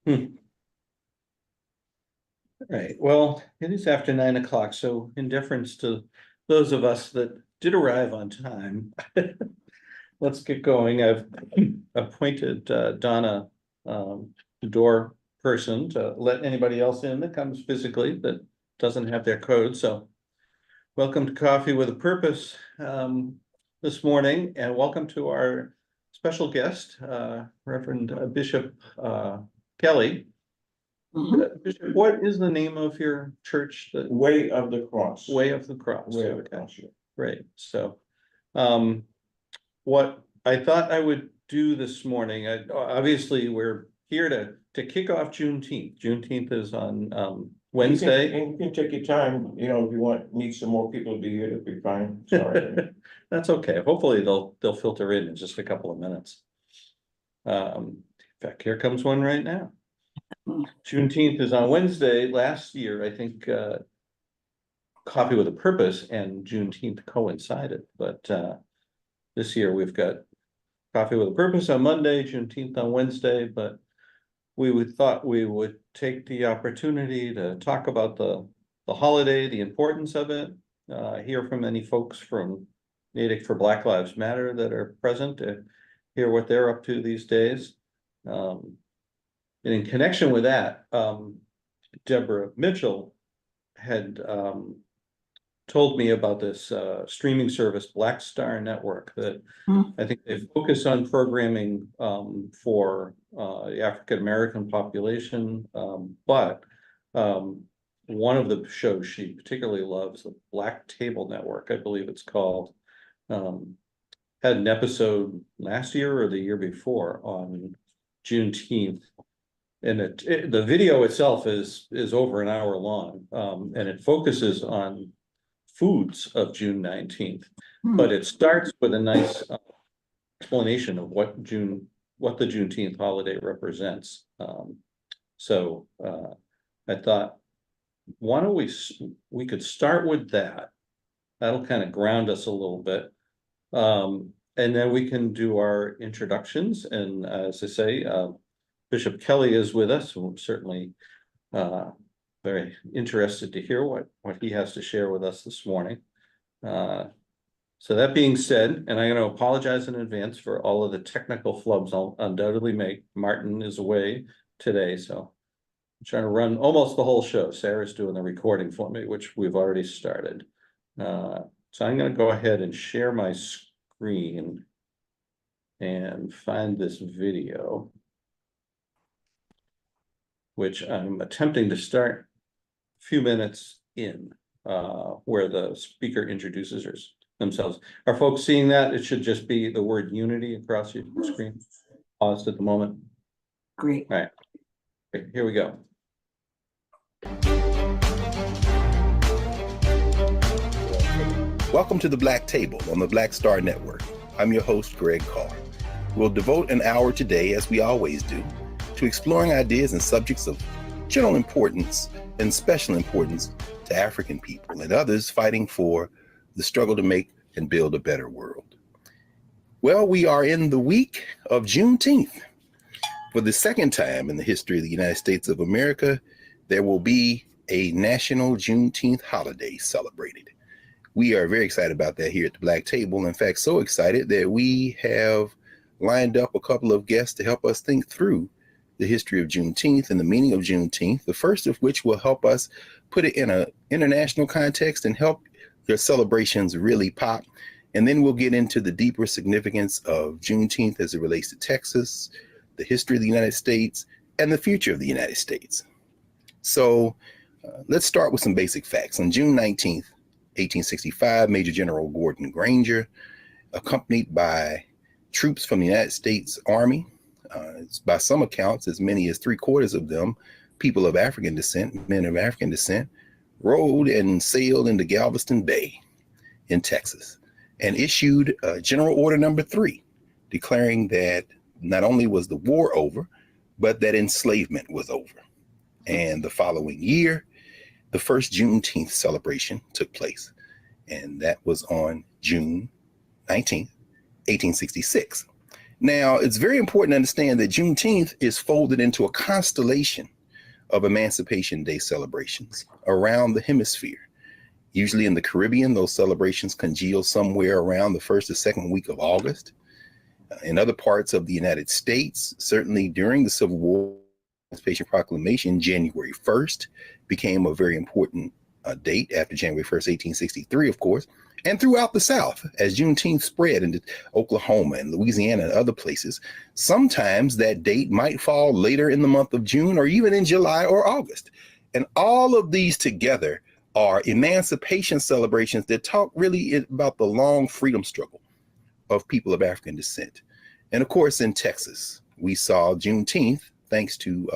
Hmm. Right. Well, it is after 9 o'clock, so in deference to those of us that did arrive on time, let's get going. I've appointed Donna, the door person, to let anybody else in that comes physically that doesn't have their code. So welcome to Coffee with a Purpose this morning, and welcome to our special guest, Reverend Bishop Kelly. Bishop, what is the name of your church? The Way of the Cross. Way of the Cross. Way of the Okay, Cross, yeah. great. So, what I thought I would do this morning, obviously, we're here to kick off Juneteenth. Juneteenth is on Wednesday. You can take your time, if you need some more people to be here, that'd be fine. Sorry. That's okay. Hopefully they'll filter in just a couple of minutes. In fact, here comes one right now. Juneteenth is on Wednesday. Last year, I think Coffee with a Purpose and Juneteenth coincided, but this year we've got Coffee with a Purpose on Monday, Juneteenth on Wednesday, but thought we would take the opportunity to talk about the holiday, the importance of it, hear from any folks from Natick for Black Lives Matter that are present, to hear what they're up to these days. And in connection with that, Deborah Mitchell had told me about this streaming service, Black Star Network, that I think they focus on programming for the African American population, but one of the shows she particularly loves, the Black Table Network, I believe it's called, had an episode last year or the year before on Juneteenth. And the video itself is over an hour long, and it focuses on foods of June 19th, but it starts with a nice explanation of what the Juneteenth holiday represents. So I thought, why don't we could start with that. That'll kind of ground us a little bit. And then we can do our introductions. And as I say, Bishop Kelly is with us, and we're certainly very interested to hear what he has to share with us this morning. So that being said, and I'm going to apologize in advance for all of the technical flubs I'll undoubtedly make. Martin is away today, so I'm trying to run almost the whole show. Sarah's doing the recording for me, which we've already started. So I'm going to go ahead and share my screen and find this video, which I'm attempting to start a few minutes in, where the speaker introduces themselves. Are folks seeing that? It should just be the word unity across your screen. Paused at the moment. Great. All right. Okay, here we go. Welcome to the Black Table on the Black Star Network. I'm your host, Greg Carr. We'll devote an hour today, as we always do, to exploring ideas and subjects of general importance and special importance to African people and others fighting for the struggle to make and build a better world. Well, we are in the week of Juneteenth. For the second time in the history of the United States of America, there will be a national Juneteenth holiday celebrated. We are very excited about that here at the Black Table. In fact, so excited that we have lined up a couple of guests to help us think through the history of Juneteenth and the meaning of Juneteenth, the first of which will help us put it in an international context and help your celebrations really pop. And then we'll get into the deeper significance of Juneteenth as it relates to Texas, the history of the United States, and the future of the United States. So let's start with some basic facts. On June 19th, 1865, Major General Gordon Granger, accompanied by troops from the United States Army, by some accounts, as many as 3/4 of them, people of African descent, men of African descent, rode and sailed into Galveston Bay in Texas and issued General Order Number 3, declaring that not only was the war over, but that enslavement was over. And the following year, the first Juneteenth celebration took place, and that was on June 19th, 1866. Now, it's very important to understand that Juneteenth is folded into a constellation of Emancipation Day celebrations around the hemisphere. Usually in the Caribbean, those celebrations congeal somewhere around the first or second week of August. In other parts of the United States, certainly during the Civil War, Emancipation Proclamation, January 1st became a very important date after January 1st, 1863, of course, and throughout the South, as Juneteenth spread into Oklahoma and Louisiana and other places. Sometimes that date might fall later in the month of June or even in July or August. And all of these together are emancipation celebrations that talk really about the long freedom struggle of people of African descent. And of course, in Texas, we saw Juneteenth, thanks to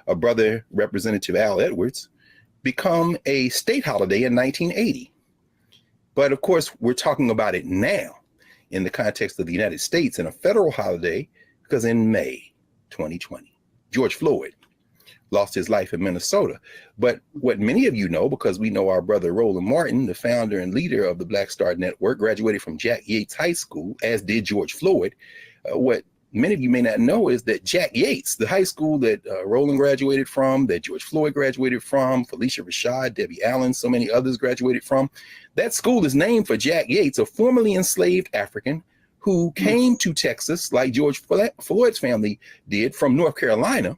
a brother, Representative Al Edwards, become a state holiday in 1980. But of course, we're talking about it now in the context of the United States and a federal holiday, because in May 2020, George Floyd lost his life in Minnesota. But what many of you know, because we know our brother Roland Martin, the founder and leader of the Black Star Network, graduated from Jack Yates High School, as did George Floyd. What many of you may not know is that Jack Yates, the high school that Roland graduated from, that George Floyd graduated from, Felicia Rashad, Debbie Allen, so many others graduated from, that school is named for Jack Yates, a formerly enslaved African who came to Texas, like George Floyd's family did, from North Carolina,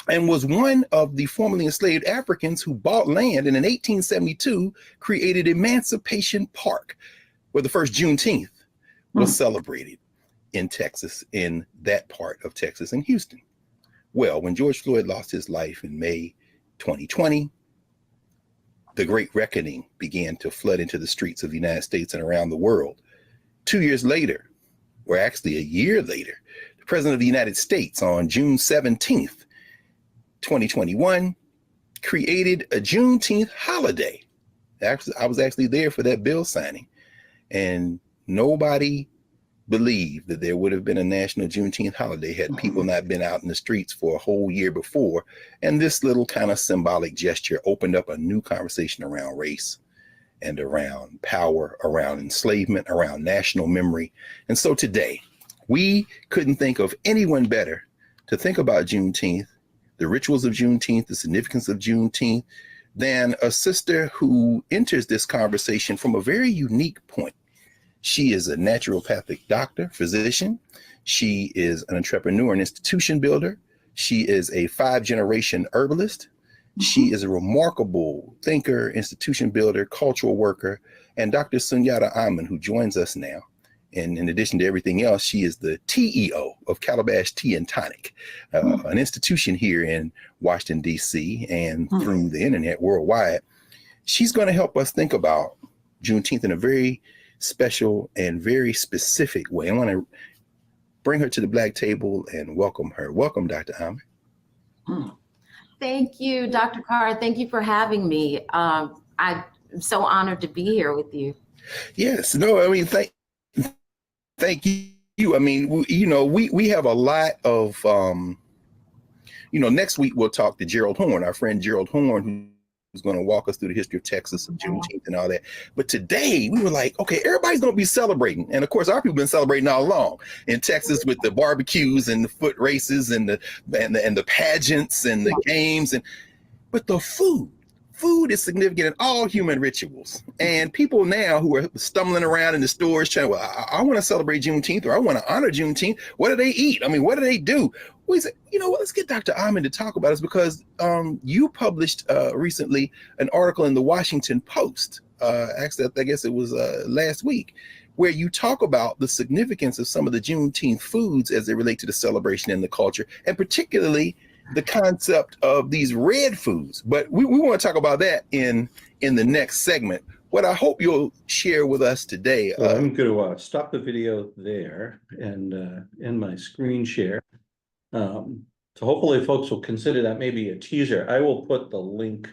and was one of the formerly enslaved Africans who bought land and in 1872 created Emancipation Park, where the first Juneteenth was celebrated in Texas, in that part of Texas, in Houston. Well, when George Floyd lost his life in May 2020, the Great Reckoning began to flood into the streets of the United States and around the world. 2 years later, or actually a year later, the President of the United States on June 17th, 2021, created a Juneteenth holiday. Actually, I was actually there for that bill signing, and nobody believed that there would have been a national Juneteenth holiday had people not been out in the streets for a whole year before. And this little kind of symbolic gesture opened up a new conversation around race and around power, around enslavement, around national memory. And so today, we couldn't think of anyone better to think about Juneteenth, the rituals of Juneteenth, the significance of Juneteenth, than a sister who enters this conversation from a very unique point. She is a naturopathic doctor, physician. She is an entrepreneur and institution builder. She is a 5-generation herbalist. She is a remarkable thinker, institution builder, cultural worker, and Dr. Sunyata Aman, who joins us now. And in addition to everything else, she is the TEO of Calabash Tea and Tonic, an institution here in Washington, D.C., and through the internet worldwide. She's going to help us think about Juneteenth in a very special and very specific way. I want to bring her to the Black table and welcome her. Welcome, Dr. Aman. Thank you, Dr. Carr. Thank you for having me. I'm so honored to be here with you. Yes, no, I mean, thank you. I mean, we have a lot of, next week we'll talk to Gerald Horn, our friend Gerald Horn, who's going to walk us through the history of Texas and Juneteenth and all that. But today we were like, okay, everybody's going to be celebrating. And of course, our people have been celebrating all along in Texas with the barbecues and the foot races and the pageants and the games. But the food is significant in all human rituals. And people now who are stumbling around in the stores trying, I want to celebrate Juneteenth, or I want to honor Juneteenth. What do they eat? I mean, what do they do? We said, let's get Dr. Aman to talk about this, because you published recently an article in the Washington Post, actually, I guess it was last week, where you talk about the significance of some of the Juneteenth foods as they relate to the celebration and the culture, and particularly the concept of these red foods. But we want to talk about that in the next segment. What I hope you'll share with us today. So I'm going to stop the video there and end my screen share. So hopefully folks will consider that maybe a teaser. I will put the link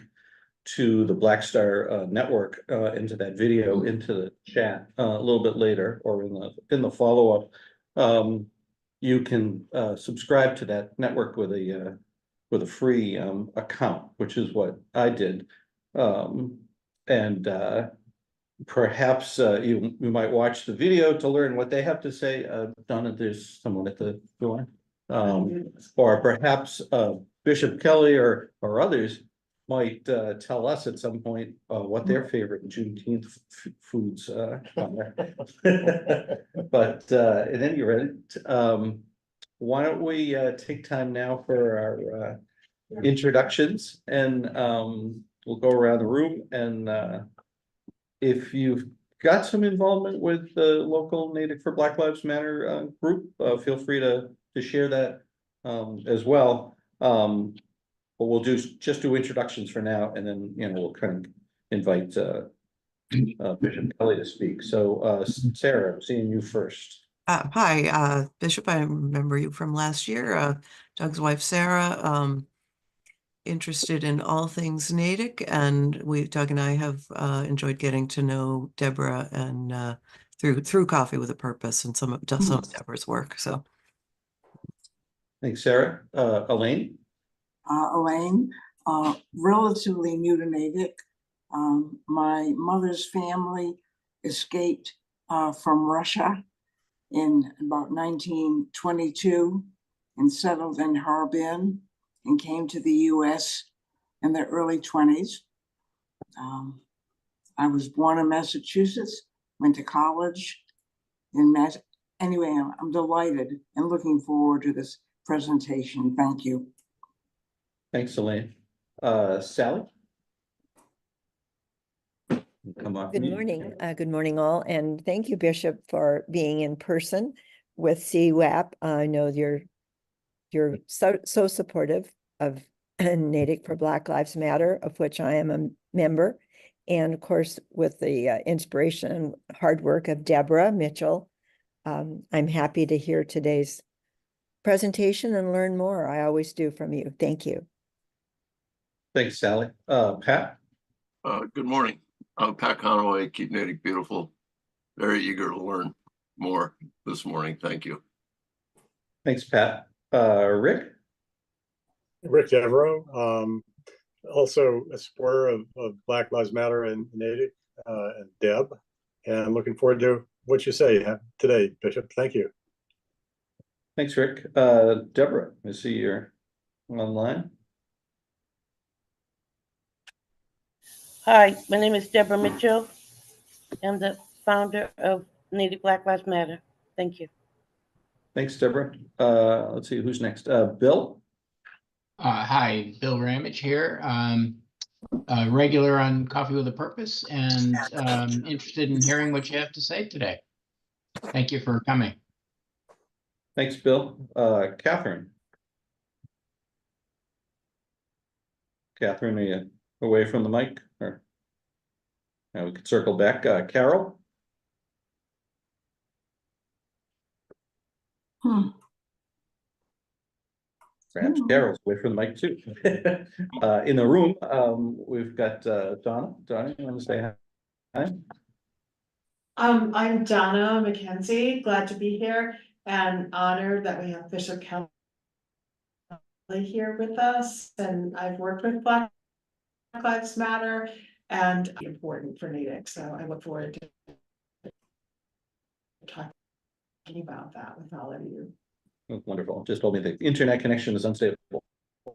to the Black Star Network into that video into the chat a little bit later, or in the follow-up. You can subscribe to that network with a free account, which is what I did. perhaps you might watch the video to learn what they have to say. Donna, there's someone at the door. Or perhaps Bishop Kelly or others might tell us at some point what their favorite Juneteenth foods are. But at any rate, why don't we take time now for our introductions, and we'll go around the room, and if you've got some involvement with the local Native for Black Lives Matter group, feel free to share that as well. But we'll just do introductions for now, and then we'll kind of invite Bishop Kelly to speak. So Sarah, I'm seeing you first. Hi, Bishop. I remember you from last year. Doug's wife, Sarah, interested in all things Natick, and Doug and I have enjoyed getting to know Deborah and through Coffee with a Purpose and some of Deborah's work. So, Thanks, Sarah. Elaine. Elaine, relatively new to Natick. My mother's family escaped from Russia in about 1922 and settled in Harbin and came to the US in the early 20s. I was born in Massachusetts, went to college in Anyway, I'm delighted and looking forward to this presentation. Thank you. Thanks, Elaine. Sally? Come on. Good morning. Good morning, all. And thank you, Bishop, for being in person with CWAP. I know you're so supportive of Natick for Black Lives Matter, of which I am a member. And of course, with the inspiration and hard work of Deborah Mitchell, I'm happy to hear today's presentation and learn more. I always do from you. Thank you. Thanks, Sally. Pat? Good morning. I'm Pat Conaway, Keep Natick Beautiful. Very eager to learn more this morning. Thank you. Thanks, Pat. Rick? Rick Devereaux, also a supporter of Black Lives Matter and Natick, and Deb, and I'm looking forward to what you say today, Bishop. Thank you. Thanks, Rick. Deborah, I see you're online. Hi, my name is Deborah Mitchell. I'm the founder of Native Black Lives Matter. Thank you. Thanks, Deborah. Let's see who's next. Bill? Hi, Bill Ramage here. Regular on Coffee with a Purpose, and interested in hearing what you have to say today. Thank you for coming. Thanks, Bill. Catherine? Catherine, are you away from the mic? Or we could circle back. Carol? Perhaps Carol's away from the mic too. In the room, we've got Donna. Donna, you want to say hi? I'm Donna McKenzie, glad to be here and honored that we have Bishop Kelly here with us. And I've worked with Black Lives Matter and important for Natick. So I look forward to talking about that with all of you. Oh, wonderful. Just told me the internet connection is unstable.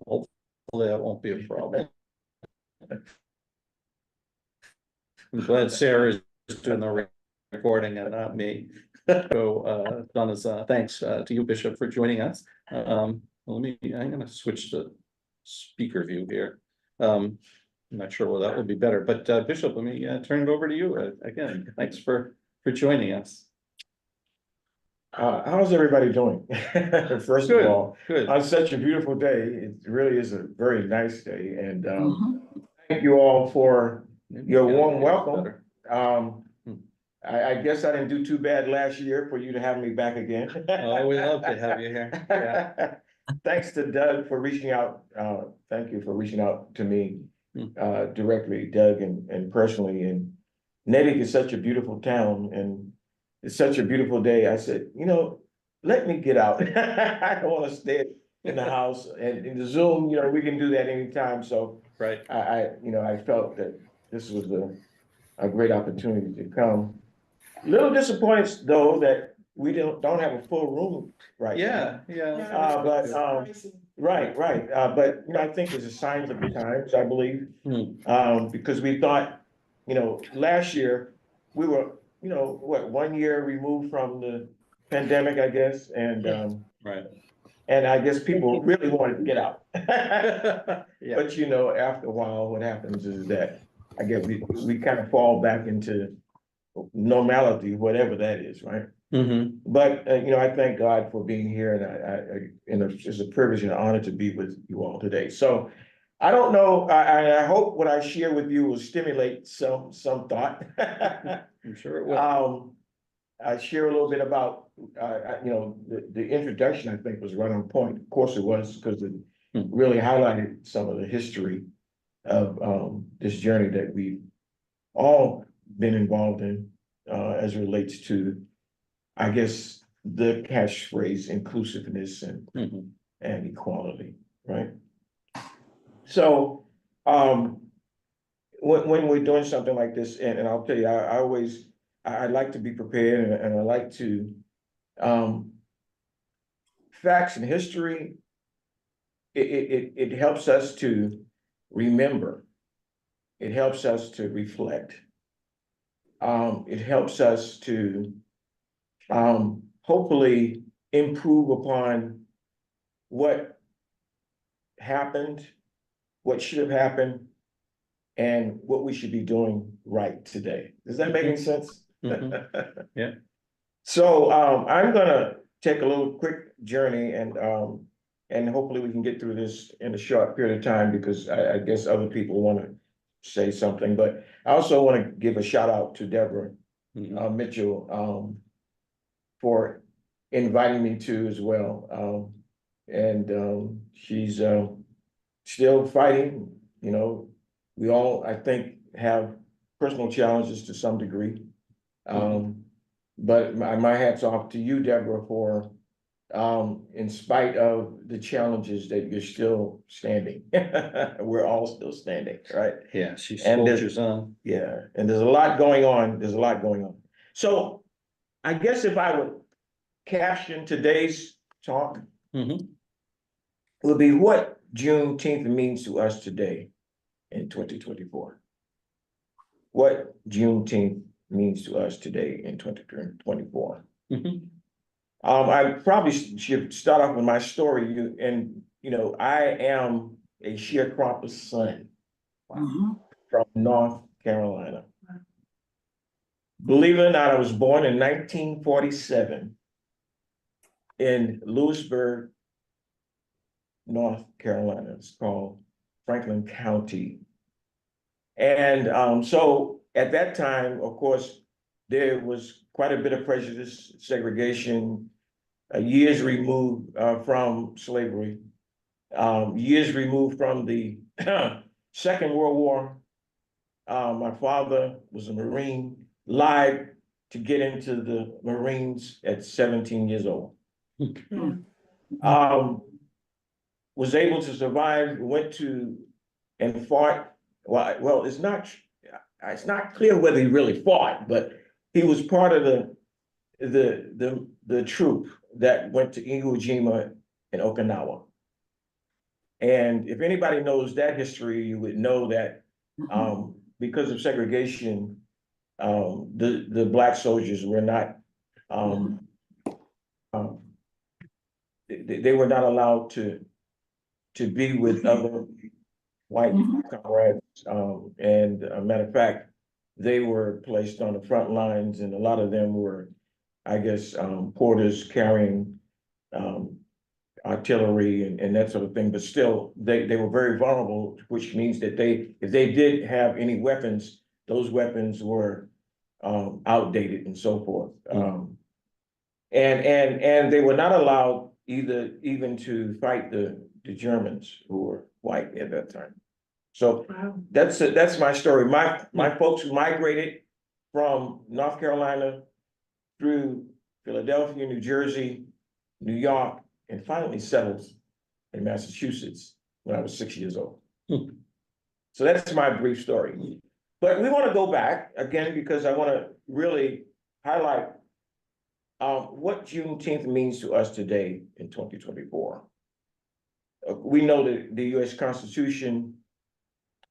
Hopefully that won't be a problem. I'm glad Sarah is doing the recording and not me. So Donna's thanks to you, Bishop, for joining us. I'm gonna switch to speaker view here. I'm not sure whether that will be better, but Bishop, let me turn it over to you again. Thanks for joining us. How's everybody doing? First Good, of all, good. on such a beautiful day, it really is a very nice day, and thank you all for your warm welcome. I guess I didn't do too bad last year for you to have me back again. Oh, we love to have you here. Yeah. Thanks to Doug for reaching out. Thank you for reaching out to me directly, Doug, and personally. And Natick is such a beautiful town, and it's such a beautiful day. I said, let me get out. I don't want to stay in the house, and in the Zoom, we can do that anytime. So right. I felt that this was a great opportunity to come. Little disappointed though that we don't have a full room right now. Yeah. Right, but you know, I think it's a sign of the times, I believe. Hmm. Because we thought, you know, last year, we were, you know, what, 1 year removed from the pandemic, I guess, Right. and I guess people really wanted to get out. Yeah. But you know, after a while, what happens is that, I guess we kind of fall back into normality, whatever that is, right? Mm-hmm. But, you know, I thank God for being here, and it's a privilege and an honor to be with you all today. So I don't know, I hope what I share with you will stimulate some thought. I'm sure it will. I share a little bit about, you know, the introduction, I think, was right on point. Of course it was, because it really highlighted some of the history of this journey that we've all been involved in, as it relates to, I guess, the catchphrase inclusiveness and equality, right? So, when we're doing something like this, and I'll tell you, I like to be prepared, and I like to, facts and history, it helps us to remember. It helps us to reflect. It helps us to, hopefully improve upon what happened, what should have happened, and what we should be doing right today. Does that make any sense? Yeah. So, I'm gonna take a little quick journey, and hopefully we can get through this in a short period of time, because I guess other people wanna say something, but I also wanna give a shout out to Deborah Mitchell, for inviting me to as well. She's still fighting, you know, we all, I think, have personal challenges to some degree. But my hat's off to you, Deborah, for, in spite of the challenges, that you're still standing. We're all still standing, right? Yeah, she And soldiers on. Yeah, and there's a lot going on, So I guess if I would caption today's talk, would be what Juneteenth means to us today in 2024. What Juneteenth means to us today in 2024. I probably should start off with my story. You know, I am a sharecropper's son from North Carolina. Believe it or not, I was born in 1947 in Lewisburg, North Carolina. It's called Franklin County. And so at that time, of course, there was quite a bit of prejudice, segregation, years removed from slavery, years removed from the Second World War. My father was a Marine, lied to get into the Marines at 17 years old. Was able to survive, went to and fought. Well, it's not clear whether he really fought, but he was part of the troop that went to Iwo Jima and Okinawa. And if anybody knows that history, you would know that because of segregation, the Black soldiers were not, they were not allowed to be with other white comrades. And a matter of fact, they were placed on the front lines, and a lot of them were, I guess, porters carrying artillery and that sort of thing. But still, they were very vulnerable, which means that if they did have any weapons, those weapons were outdated and so forth. And they were not allowed even to fight the Germans, who were white at that time. So that's my story. My folks migrated from North Carolina through Philadelphia, New Jersey, New York, and finally settled in Massachusetts when I was 6 years old. So that's my brief story. But we want to go back again, because I want to really highlight what Juneteenth means to us today in 2024. We know that the US Constitution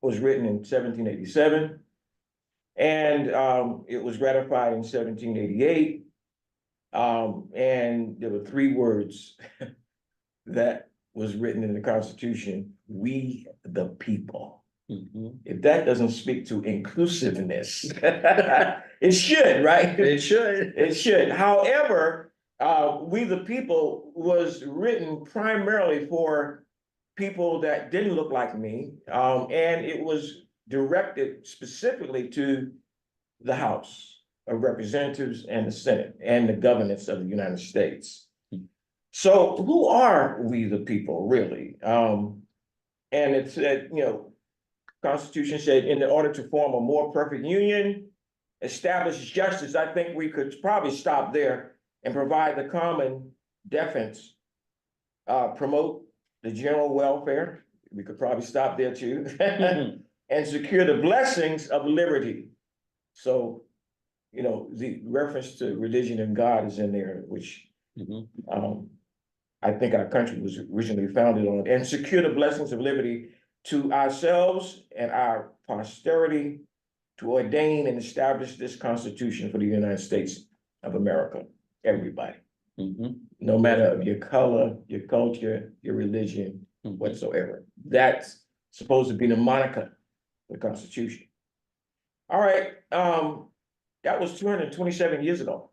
was written in 1787, and it was ratified in 1788. And there were 3 words that was written in the Constitution: we the people. If that doesn't speak to inclusiveness, it should, right? It should. It should. However, we the people was written primarily for people that didn't look like me, and it was directed specifically to the House of Representatives and the Senate and the governance of the United States. So who are we the people, really? And it said, Constitution said, in order to form a more perfect union, establish justice. I think we could probably stop there and provide the common defense, promote the general welfare. We could probably stop there too. And secure the blessings of liberty. So, the reference to religion and God is in there, which I think our country was originally founded on, and secure the blessings of liberty to ourselves and our posterity, to ordain and establish this Constitution for the United States of America, everybody. No matter of your color, your culture, your religion, whatsoever. That's supposed to be the moniker of the Constitution. All right, that was 227 years ago.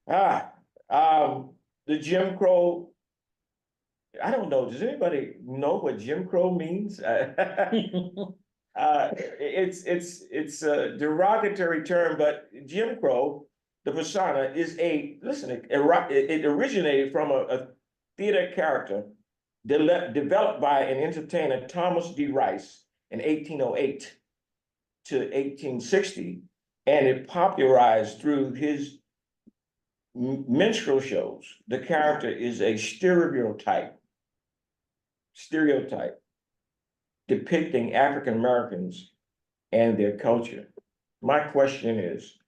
The Jim Crow, I don't know, does anybody know what Jim Crow means? It's a derogatory term, but Jim Crow, the persona, is it originated from a theater character developed by an entertainer, Thomas D. Rice, in 1808 to 1860, and it popularized through his minstrel shows. The character is a stereotype depicting African Americans and their culture. My question is,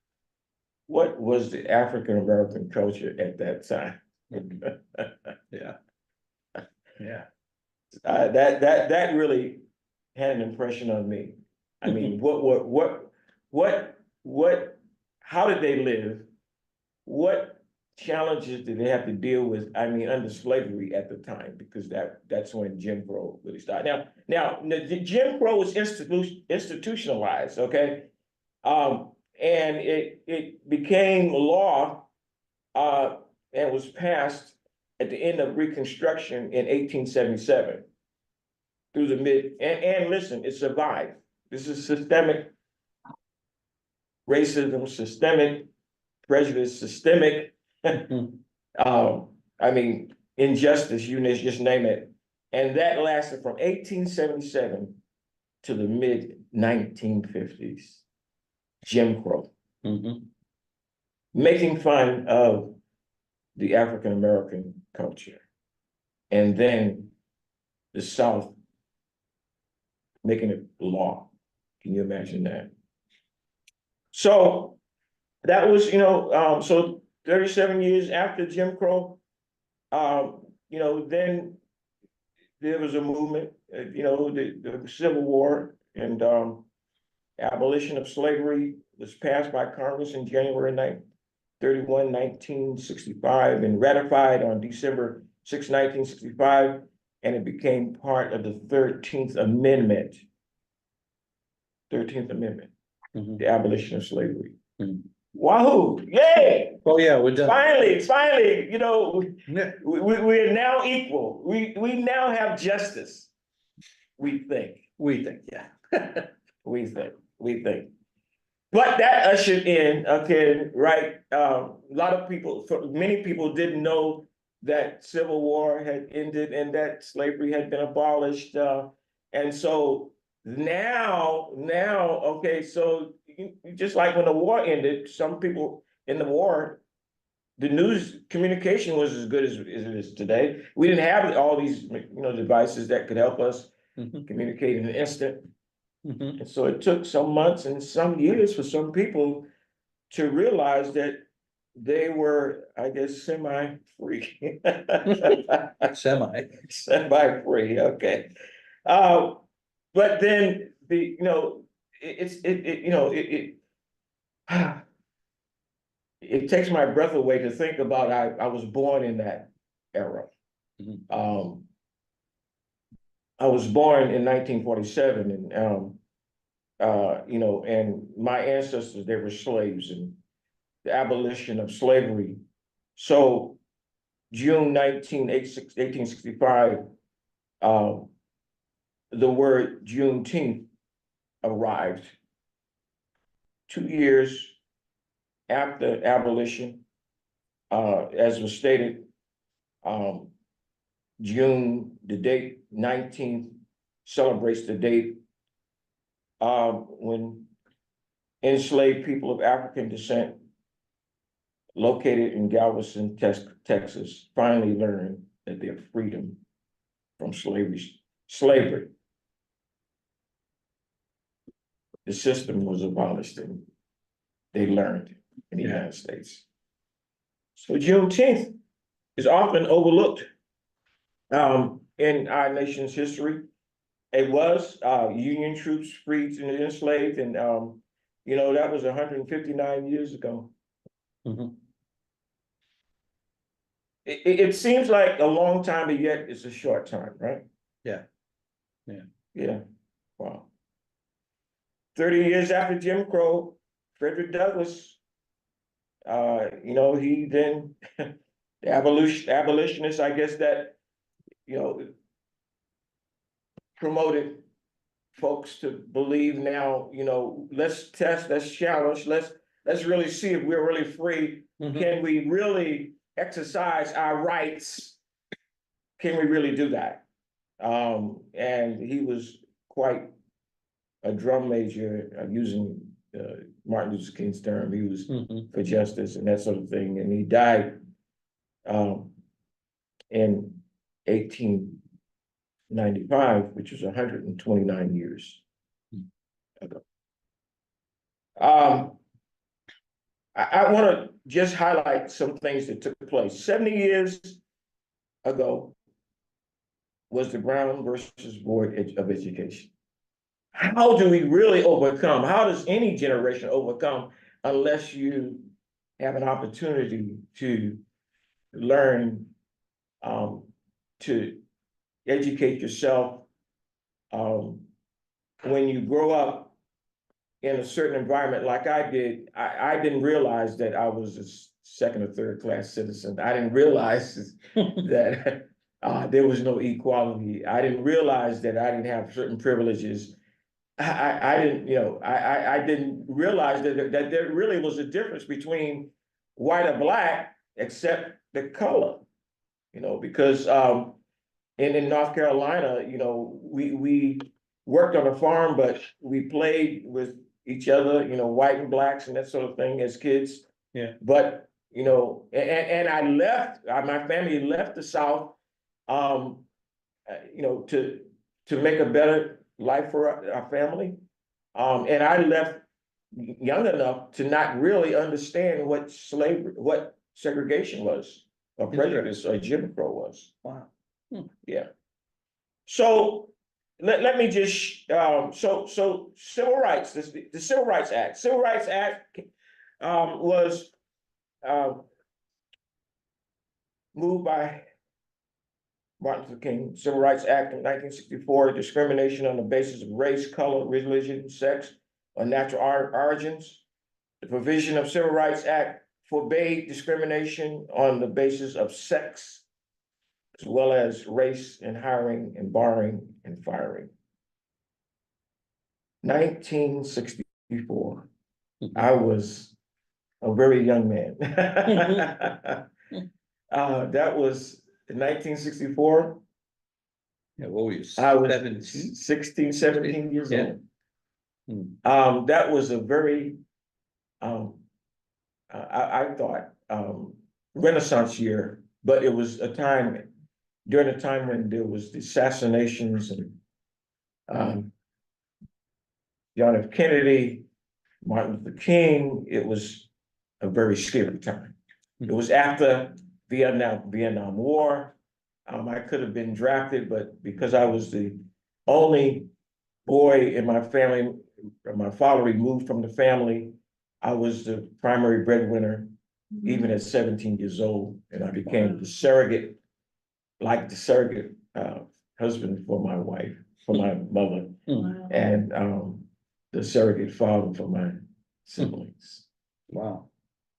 what was the African American culture at that time? Yeah. That really had an impression on me. I mean, how did they live? What challenges did they have to deal with? I mean, under slavery at the time, because that's when Jim Crow really started. Now, the Jim Crow was institutionalized, okay? And it became law and was passed at the end of Reconstruction in 1877 through the and listen, it survived. This is systemic racism, systemic prejudice, systemic, I mean, injustice, you just name it. And that lasted from 1877 to the mid-1950s. Jim Crow. Making fun of the African American culture. And then the South making it law. Can you imagine that? So that was, so 37 years after Jim Crow, then there was a movement, the Civil War, and abolition of slavery was passed by Congress in January 31, 1965, and ratified on December 6, 1965, and it became part of the 13th Amendment. 13th Amendment, the abolition of slavery. Wahoo! Yay! Oh, yeah, we're done. Finally, we are now equal. We now have justice. We think. Yeah. We think. But that ushered in, okay, right? A lot of people, many people didn't know that Civil War had ended and that slavery had been abolished. And so now, okay, so just like when the war ended, some people in the war, the news communication was as good as it is today. We didn't have all these, devices that could help us communicate in an instant. Mhm. And so it took some months and some years for some people to realize that they were, I guess, semi-free. Semi. Semi-free, okay. But then it takes my breath away to think about I was born in that era. Mhm. I was born in 1947 and and my ancestors, they were slaves and the abolition of slavery. So June 1865, the word Juneteenth arrived 2 years after abolition. As was stated, June, the date 19th, celebrates the date when enslaved people of African descent located in Galveston, Texas, finally learned that their freedom from slavery. The system was abolished and they learned in the United States. So Juneteenth is often overlooked in our nation's history. It was Union troops freed and enslaved, and that was 159 years ago. Mhm. It seems like a long time, but yet it's a short time, right? Yeah. Yeah. Wow. 30 years after Jim Crow, Frederick Douglass, he then the abolitionists, I guess, that promoted folks to believe now, let's test, let's challenge, let's really see if we're really free. Mhm. Can we really exercise our rights? Can we really do that? And he was quite a drum major, using Martin Luther King's term. He was Mhm. for justice and that sort of thing. And he died in 1895, which was 129 years ago. I want to just highlight some things that took place. 70 years ago was the Brown versus Board of Education. How do we really overcome? How does any generation overcome unless you have an opportunity to learn, to educate yourself? When you grow up in a certain environment like I did, I didn't realize that I was a second or third class citizen. I didn't realize that there was no equality. I didn't realize that I didn't have certain privileges. I didn't realize that there really was a difference between white or black, except the color, because in North Carolina, we worked on a farm, but we played with each other, white and blacks and that sort of thing as kids. Yeah. But, and I left, my family left the South, to make a better life for our family. And I left young enough to not really understand what segregation was, or prejudice, or Jim Crow was. Wow. Yeah. So let me just so civil rights, the Civil Rights Act. Civil Rights Act was moved by Martin Luther King. Civil Rights Act of 1964, discrimination on the basis of race, color, religion, sex, or natural origins. The provision of Civil Rights Act forbade discrimination on the basis of sex, as well as race in hiring and barring and firing. 1964, I was a very young man. That was in 1964. Yeah, what were you, I was 17? 16, 17 years Yeah. old. That was a very, I thought, Renaissance year, but it was a time, during a time when there was the assassinations and John F. Kennedy, Martin Luther King, it was a very scary time. It was after Vietnam War. I could have been drafted, but because I was the only boy in my family, my father removed from the family, I was the primary breadwinner, even at 17 years old, and I became the surrogate husband for my wife, for my mother, and the surrogate father for my siblings. Wow.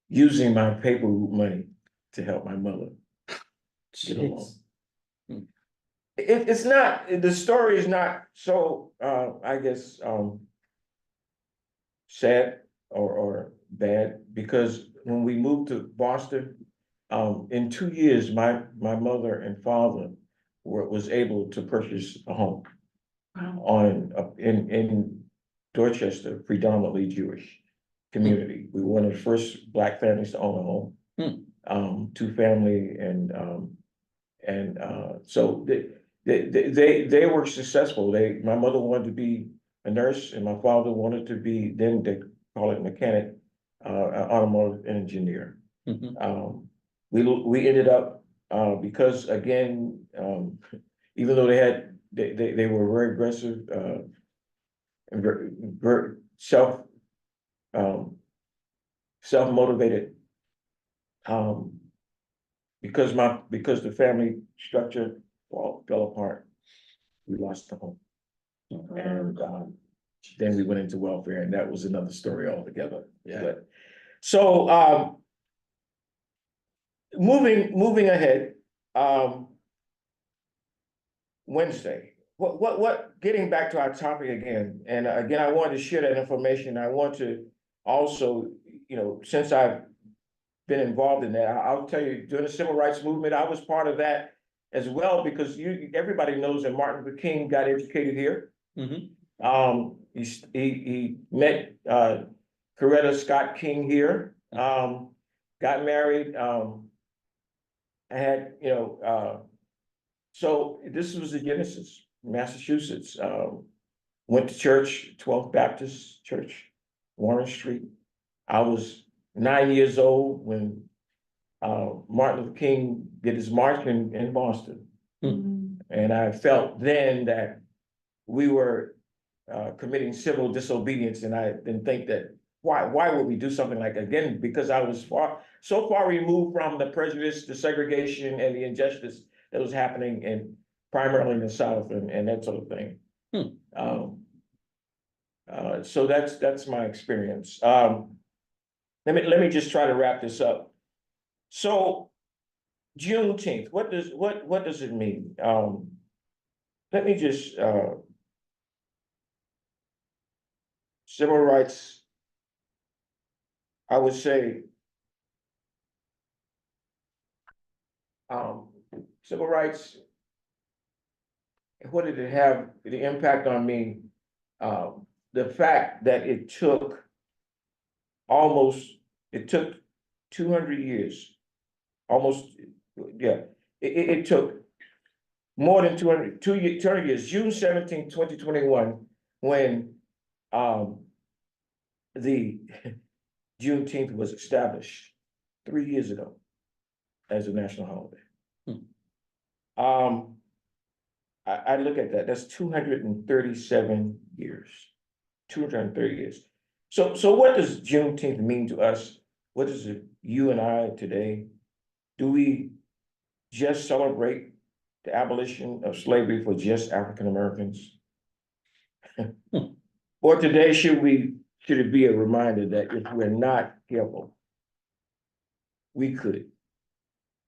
Using my paper route money to help my mother get along. Jeez. It's not, the story is not so, I guess, sad or bad, because when we moved to Boston, in 2 years, my mother and father was able to purchase a home in Dorchester, predominantly Jewish community. We were one of the first Black families to own a home, two family, and so they were successful. My mother wanted to be a nurse, and my father wanted to be, then they call it mechanic, automotive engineer. We ended up because again, even though they were very aggressive, and very self-motivated, because the family structure fell apart, we lost the home. And then we went into welfare, and that was another story altogether. Yeah. But, so moving ahead, Wednesday. Getting back to our topic again, and again, I wanted to share that information. I want to also, since I've been involved in that, I'll tell you, during the civil rights movement, I was part of that as well, because everybody knows that Martin Luther King got educated here. He met Coretta Scott King here, got married, had, so this was the genesis, Massachusetts. Went to church, 12th Baptist Church, Warren Street. I was 9 years old when Martin Luther King did his march in Boston. And I felt then that we were committing civil disobedience, and I didn't think that, why would we do something like that? Again, because I was so far removed from the prejudice, the segregation, and the injustice that was happening primarily in the South and that sort of thing. So that's my experience. Let me just try to wrap this up. So Juneteenth, what does it mean? Let me just civil rights, I would say, civil rights, what did it have, the impact on me? The fact that it took 200 years, almost, yeah. It took more than 200 years, June 17, 2021, when the Juneteenth was established 3 years ago as a national holiday. I look at that, that's 237 years, 230 years. So what does Juneteenth mean to us? What does it, you and I today? Do we just celebrate the abolition of slavery for just African Americans? Or today, should it be a reminder that if we're not careful, we could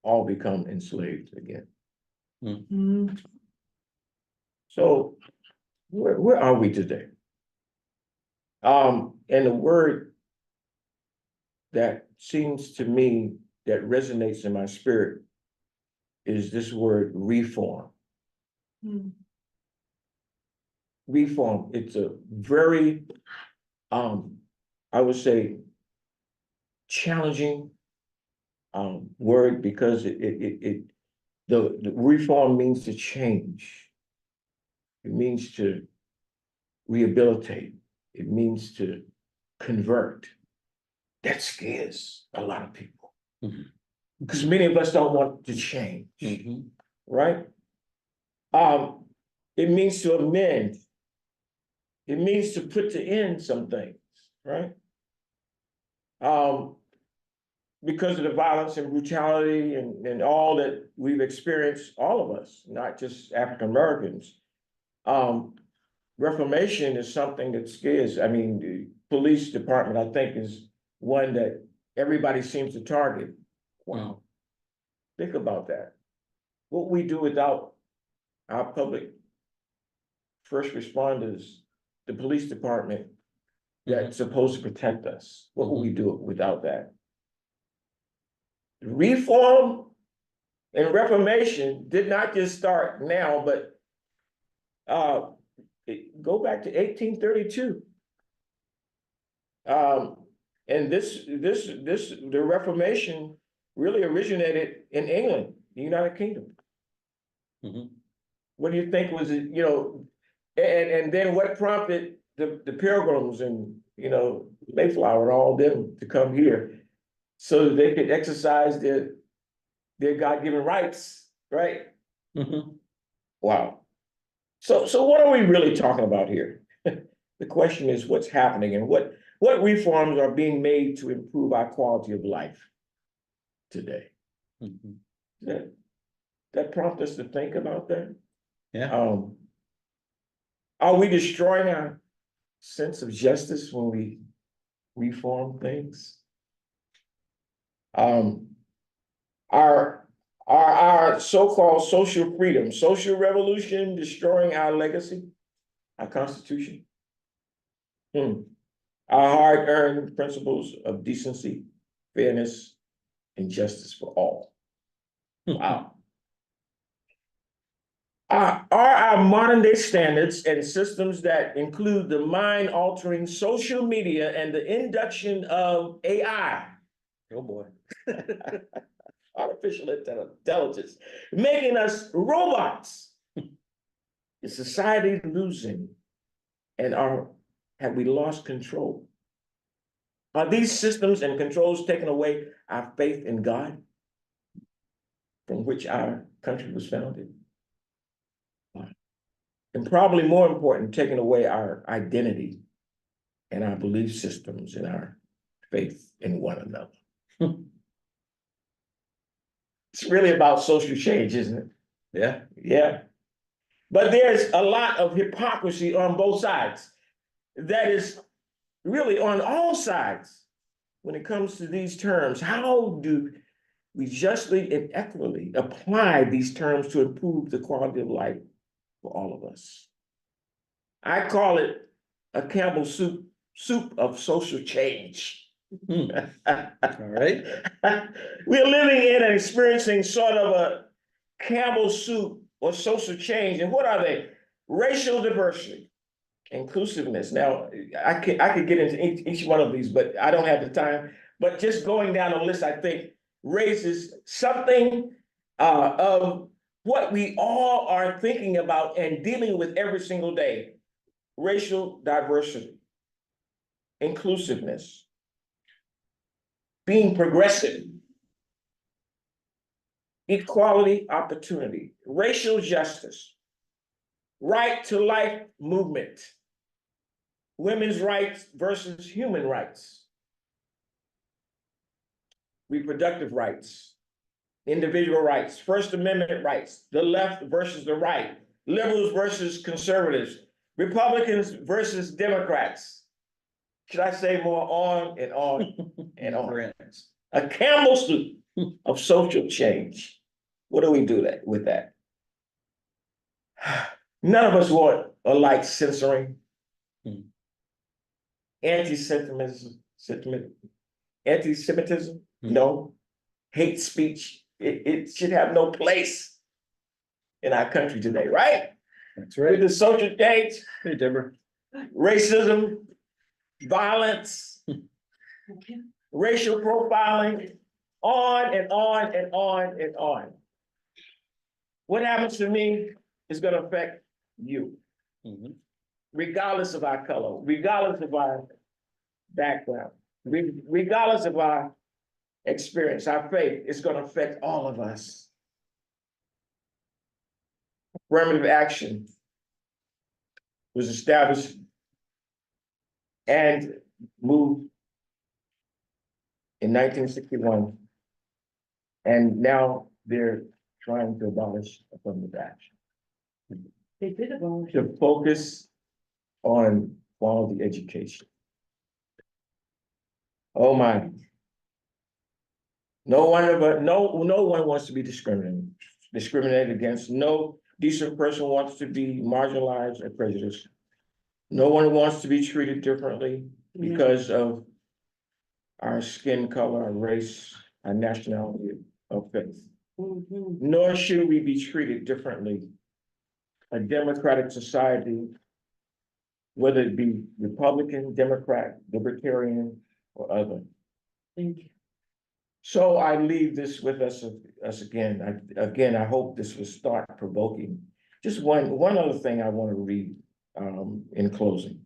all become enslaved again? So where are we today? And the word that seems to me that resonates in my spirit is this word reform. Reform, it's a very, I would say, challenging word, because the reform means to change. It means to rehabilitate. It means to convert. That scares a lot of people. Because many of us don't want to change, right? It means to amend. It means to put to end some things, right? Because of the violence and brutality and all that we've experienced, all of us, not just African Americans. Reformation is something that scares. I mean, the police department, I think, is one that everybody seems to target. Wow. Think about that. What we do without our public first responders, the police department that's supposed to protect us. What will we do without that? Reform and reformation did not just start now, but go back to 1832. And the Reformation really originated in England, the United Kingdom. What do you think was it, and then what prompted the Pilgrims and, Mayflower and all them to come here so that they could exercise their God-given rights, right? Wow. So what are we really talking about here? The question is what's happening and what reforms are being made to improve our quality of life today? That prompt us to think about that. Yeah. Are we destroying our sense of justice when we reform things? Our so-called social freedom, social revolution destroying our legacy, our Constitution? Our hard-earned principles of decency, fairness, and justice for all. Wow. Are our modern day standards and systems that include the mind-altering social media and the induction of AI, oh boy, artificial intelligence, making us robots? Is society losing and have we lost control? Are these systems and controls taking away our faith in God, from which our country was founded? And probably more important, taking away our identity and our belief systems and our faith in one another. It's really about social change, isn't it? Yeah. Yeah. But there's a lot of hypocrisy on both sides. That is really on all sides when it comes to these terms. How do we justly and equitably apply these terms to improve the quality of life for all of us? I call it a Campbell soup of social change. All right. We're living in and experiencing sort of a Campbell soup or social change. And what are they? Racial diversity, inclusiveness. Now, I could get into each one of these, but I don't have the time. But just going down the list, I think raises something of what we all are thinking about and dealing with every single day. Racial diversity, inclusiveness, being progressive, equality, opportunity, racial justice, right to life movement, women's rights versus human rights, reproductive rights, individual rights, First Amendment rights, the left versus the right, liberals versus conservatives, Republicans versus Democrats. Should I say more? On and on and on. A Campbell soup of social change. What do we do with that? None of us want censoring, anti-Semitism, no, hate speech. It should have no place in our country today, right? That's right. With the social change, Hey, Deborah. racism, violence, racial profiling, on and on and on and on. What happens to me is going to affect you. regardless of our color, regardless of our background, regardless of our experience, our faith, is gonna affect all of us. Affirmative action was established and moved in 1961. And now they're trying to abolish affirmative action. They did abolish. To focus on quality education. Oh my. No one wants to be discriminated against. No decent person wants to be marginalized or prejudiced. No one wants to be treated differently because of our skin color, our race, our nationality of faith. Nor should we be treated differently. A democratic society, whether it be Republican, Democrat, Libertarian, or other. Thank you. So I leave this with us again. I hope this was thought provoking. Just one other thing I want to read in closing.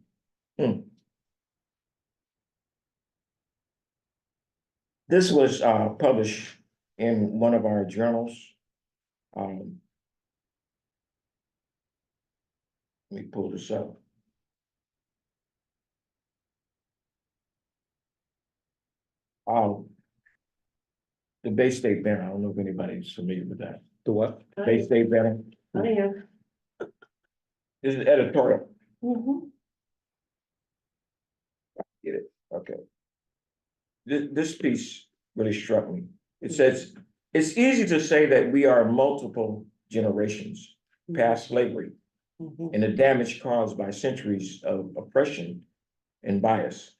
This was published in one of our journals. Let me pull this up. The Bay State Banner. I don't know if anybody's familiar with that. The what? Bay State Banner. I am. This is editorial. Get it? Okay. This piece really struck me. It says, it's easy to say that we are multiple generations past slavery and the damage caused by centuries of oppression and bias.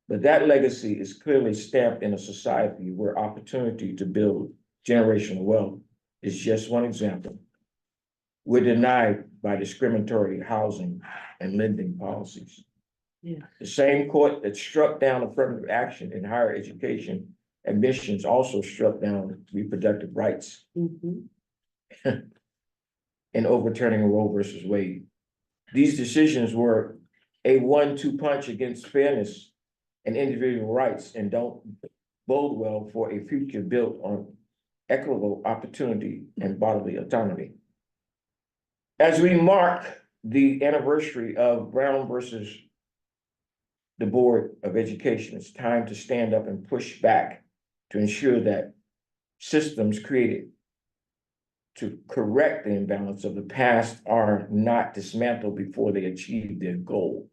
But that legacy is clearly stamped in a society where opportunity to build generational wealth is just one example. We're denied by discriminatory housing and lending policies. The same court that struck down affirmative action in higher education admissions also struck down reproductive rights in overturning Roe versus Wade. These decisions were a 1-2 punch against fairness and individual rights and don't bode well for a future built on equitable opportunity and bodily autonomy. As we mark the anniversary of Brown versus the Board of Education, it's time to stand up and push back to ensure that systems created to correct the imbalance of the past are not dismantled before they achieve their goal.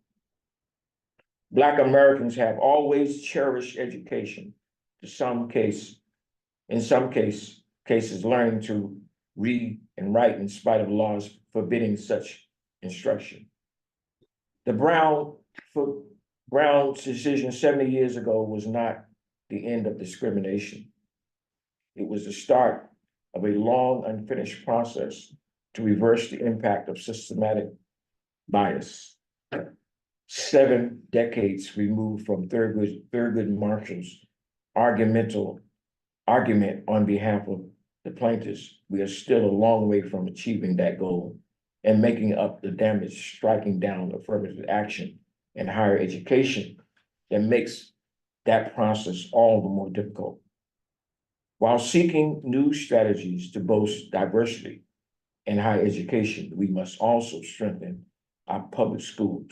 Black Americans have always cherished education, in some cases learning to read and write in spite of laws forbidding such instruction. The Brown's decision 70 years ago was not the end of discrimination. It was the start of a long unfinished process to reverse the impact of systematic bias. 7 decades removed from Thurgood Marshall's argument on behalf of the plaintiffs, we are still a long way from achieving that goal and making up the damage, striking down affirmative action in higher education that makes that process all the more difficult. While seeking new strategies to boost diversity in higher education, we must also strengthen our public schools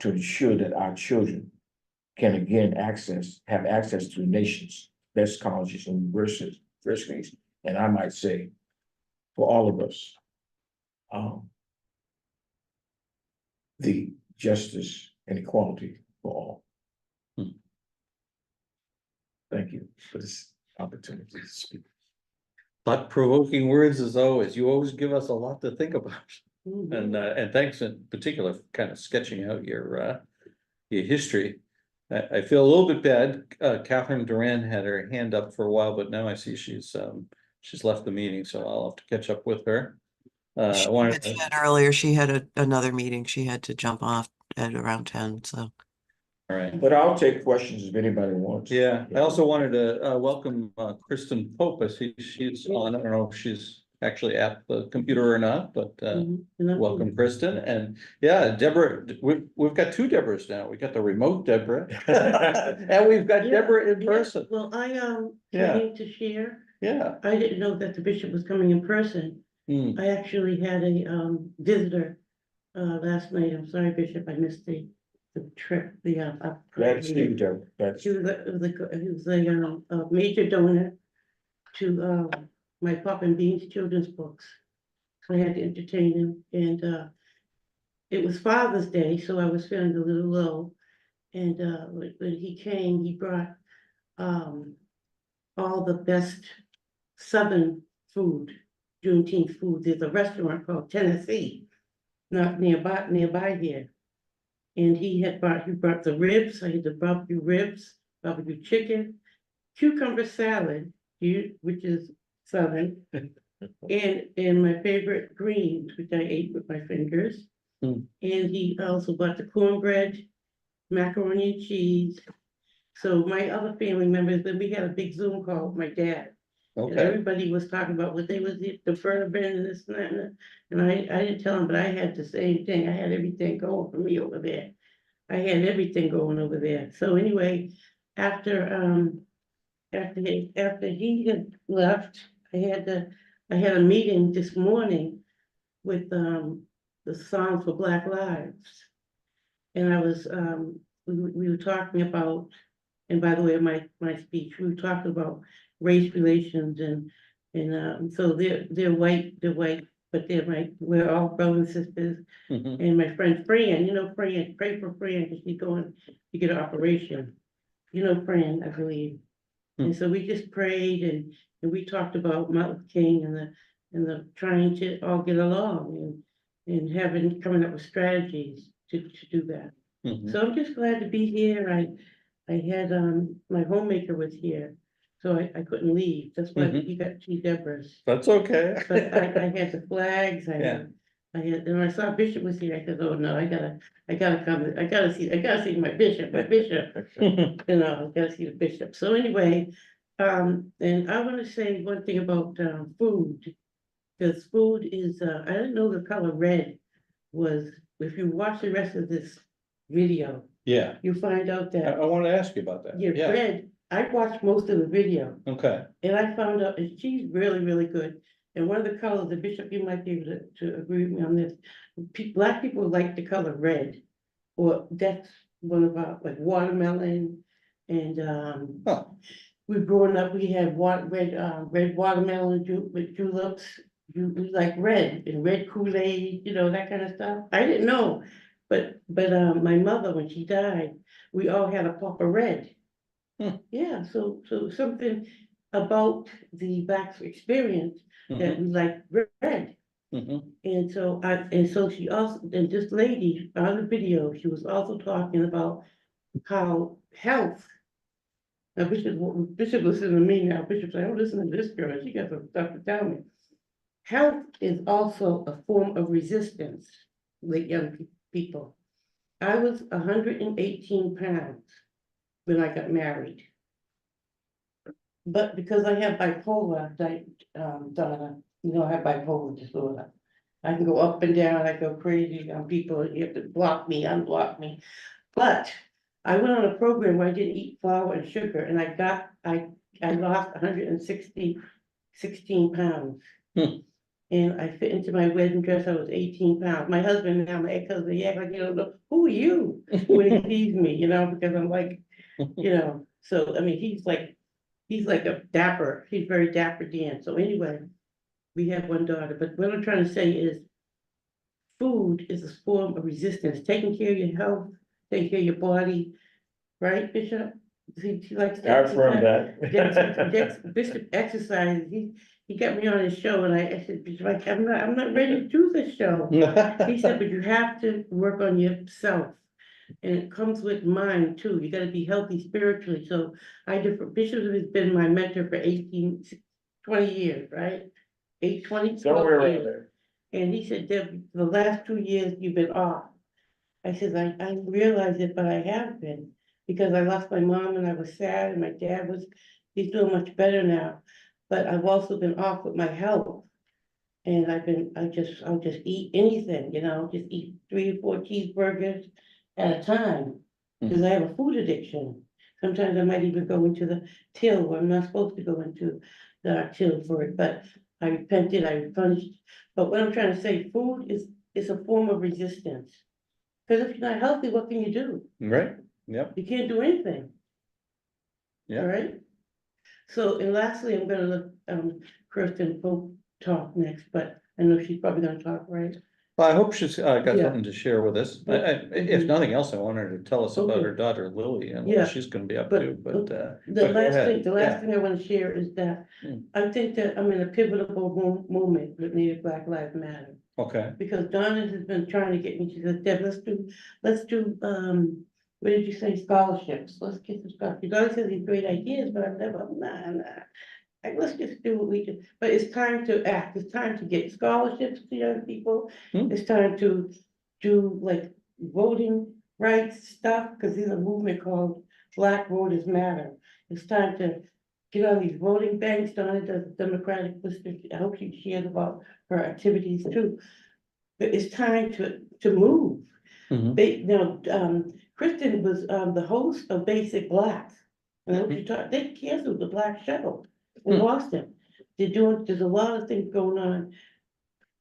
to ensure that our children can again have access to the nation's best colleges and universities, and I might say, for all of us, the justice and equality for all. Thank you for this opportunity to speak. Thought-provoking words as always. You always give us a lot to think about. And thanks in particular for kind of sketching out your history. I feel a little bit bad. Catherine Duran had her hand up for a while, but now I see she's left the meeting, so I'll have to catch up with her. She had said earlier she had another meeting she had to jump off at around 10, so. All right. But I'll take questions if anybody wants. Yeah, I also wanted to welcome Kristen Pope. I see she's on. I don't know if she's actually at the computer or not, but Mhm. welcome, Kristen. And yeah, Deborah, we've got two Deborahs now. We got the remote Deborah. And we've got Yeah, Deborah in yeah. person. Well, I Yeah. came to share. Yeah. I didn't know that the bishop was coming in person. Hmm. I actually had a visitor last night. I'm sorry, Bishop, I missed the trip, Glad to see you, Joe. Glad to see He was a major donor to my Pop and Beans children's books. I had to entertain him, and it was Father's Day, so I was feeling a little low. And when he came, he brought all the best Southern food, Juneteenth food. There's a restaurant called Tennessee, not nearby here. And he brought the ribs. I had the barbecue ribs, barbecue chicken, cucumber salad, which is Southern, and my favorite greens, which I ate with my fingers. Hmm. And he also bought the cornbread, macaroni and cheese. So my other family members, then we had a big Zoom call with my dad. And Okay. everybody was talking about what they was the further been and this and that. And I didn't tell them, but I had the same thing. I had everything going for me over there. I had everything going over there. So anyway, after he had left, I had a meeting this morning with the Songs for Black Lives. And I was we were talking about, and by the way, my speech, we were talking about race relations and so they're white, but we're all brothers and sisters. Mhm. And my friend Fran, Fran, pray for Fran because she's going to get an operation. Fran, I believe. And so we just prayed and we talked about Martin Luther King and the trying to all get along and coming up with strategies to do that. Mhm. So I'm just glad to be here. I had my homemaker was here, so I couldn't leave. That's why Mhm. you got two Deborahs. That's okay. But I had the flags, Yeah. and when I saw Bishop was here, I said, oh no, I gotta come, I gotta see my bishop, I gotta see the bishop. So anyway, and I wanna say one thing about food. Because food is, I didn't know the color red was, if you watch the rest of this video, Yeah, you find out I that wanted to ask you about that. your Yeah, red, I watched most of the video. okay. And I found out, and she's really, really good. And one of the colors, the bishop, you might be able to agree with me on this. Black people like the color red, or that's one of our, like watermelon. And Huh. we growing up, we had red watermelon with juleps. We like red and red Kool-Aid, that kind of stuff. I didn't know, but my mother, when she died, we all had a pop of red. Hmm. Yeah, so something about the Black experience that Mhm. we like red. Mhm. And so she also, and this lady on the video, she was also talking about how health. Now Bishop listening to me now, Bishop's like, oh, listen to this girl, she got some stuff to tell me. Health is also a form of resistance with young people. I was 118 pounds when I got married. But because I have bipolar, Donna, I have bipolar disorder. I can go up and down, I go crazy on people, you have to block me, unblock me. But I went on a program where I didn't eat flour and sugar, and I lost 16 pounds. Hmm. And I fit into my wedding dress, I was 18 pounds. My husband now, my ex-husband, he act like you don't know, who are you? When he sees me, because I'm like, so, I mean, he's like he's very dapper Dan. So anyway, we have one daughter, but what I'm trying to say is food is a form of resistance, taking care of your health, taking care of your body, right, Bishop? He likes to I affirm exercise. that. Bishop exercises. He got me on his show and I said, Bishop, I'm not ready to do this show. He said, but you have to work on yourself. And it comes with mind too. You gotta be healthy spiritually. So Bishop has been my mentor for 20 years, right? 12 Somewhere around years. there. And he said, Deb, the last 2 years you've been off. I said, I realize it, but I have been, because I lost my mom and I was sad, and my dad he's doing much better now. But I've also been off with my health. And I'll just eat anything, just eat 3 or 4 cheeseburgers at a time. Because I have a food addiction. Sometimes I might even go into the till where I'm not supposed to go into the till for it, but I repented, I replenished. But what I'm trying to say, food is a form of resistance. Because if you're not healthy, what can you do? Right, yep, You can't do anything. yeah. All right? So, and lastly, I'm gonna let Kirsten Pope talk next, but I know she's probably gonna talk, right? Well, I hope she's got Yeah. something to share with us. If nothing else, I want her to tell us about her daughter Lily and Yeah. what she's gonna be up But- to, but The go last ahead. thing I wanna share is that Hmm. I think that I'm in a pivotal moment with Native Black Lives Matter. Okay, Because Donna has been trying to get me, she said, Deb, let's do, what did you say, scholarships, let's get some scholarships. She always has these great ideas, but I'm never, nah. Like, let's just do what we do, but it's time to act, it's time to get scholarships to young people. Hmm. It's time to do like voting rights stuff, because there's a movement called Black Voters Matter. It's time to get on these voting banks. Donna does Democratic listeners, I hope she shares about her activities too. But it's time to move. Mhm. Kristen was the host of Basic Black. And I hope you talk, they canceled the Black Shuttle in Hmm. Boston. There's a lot of things going on.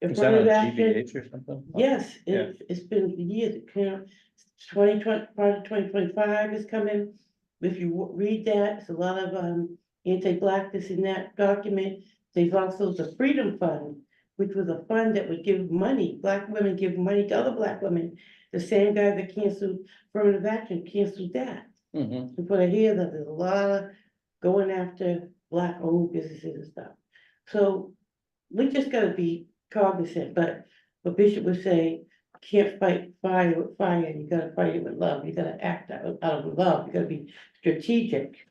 is that on Affirmative action, GBH or something? yes, Yeah. it's been years, 2020, part of 2025 is coming. If you read that, it's a lot of anti-blackness in that document. There's also the Freedom Fund, which was a fund that would give money, Black women give money to other Black women. The same guy that canceled affirmative action canceled that. Mhm. But I hear that there's a lot of going after Black owned businesses and stuff. So we just gotta be cognizant, but Bishop would say, can't fight fire with fire, you gotta fight it with love, you gotta act out of love, you gotta be strategic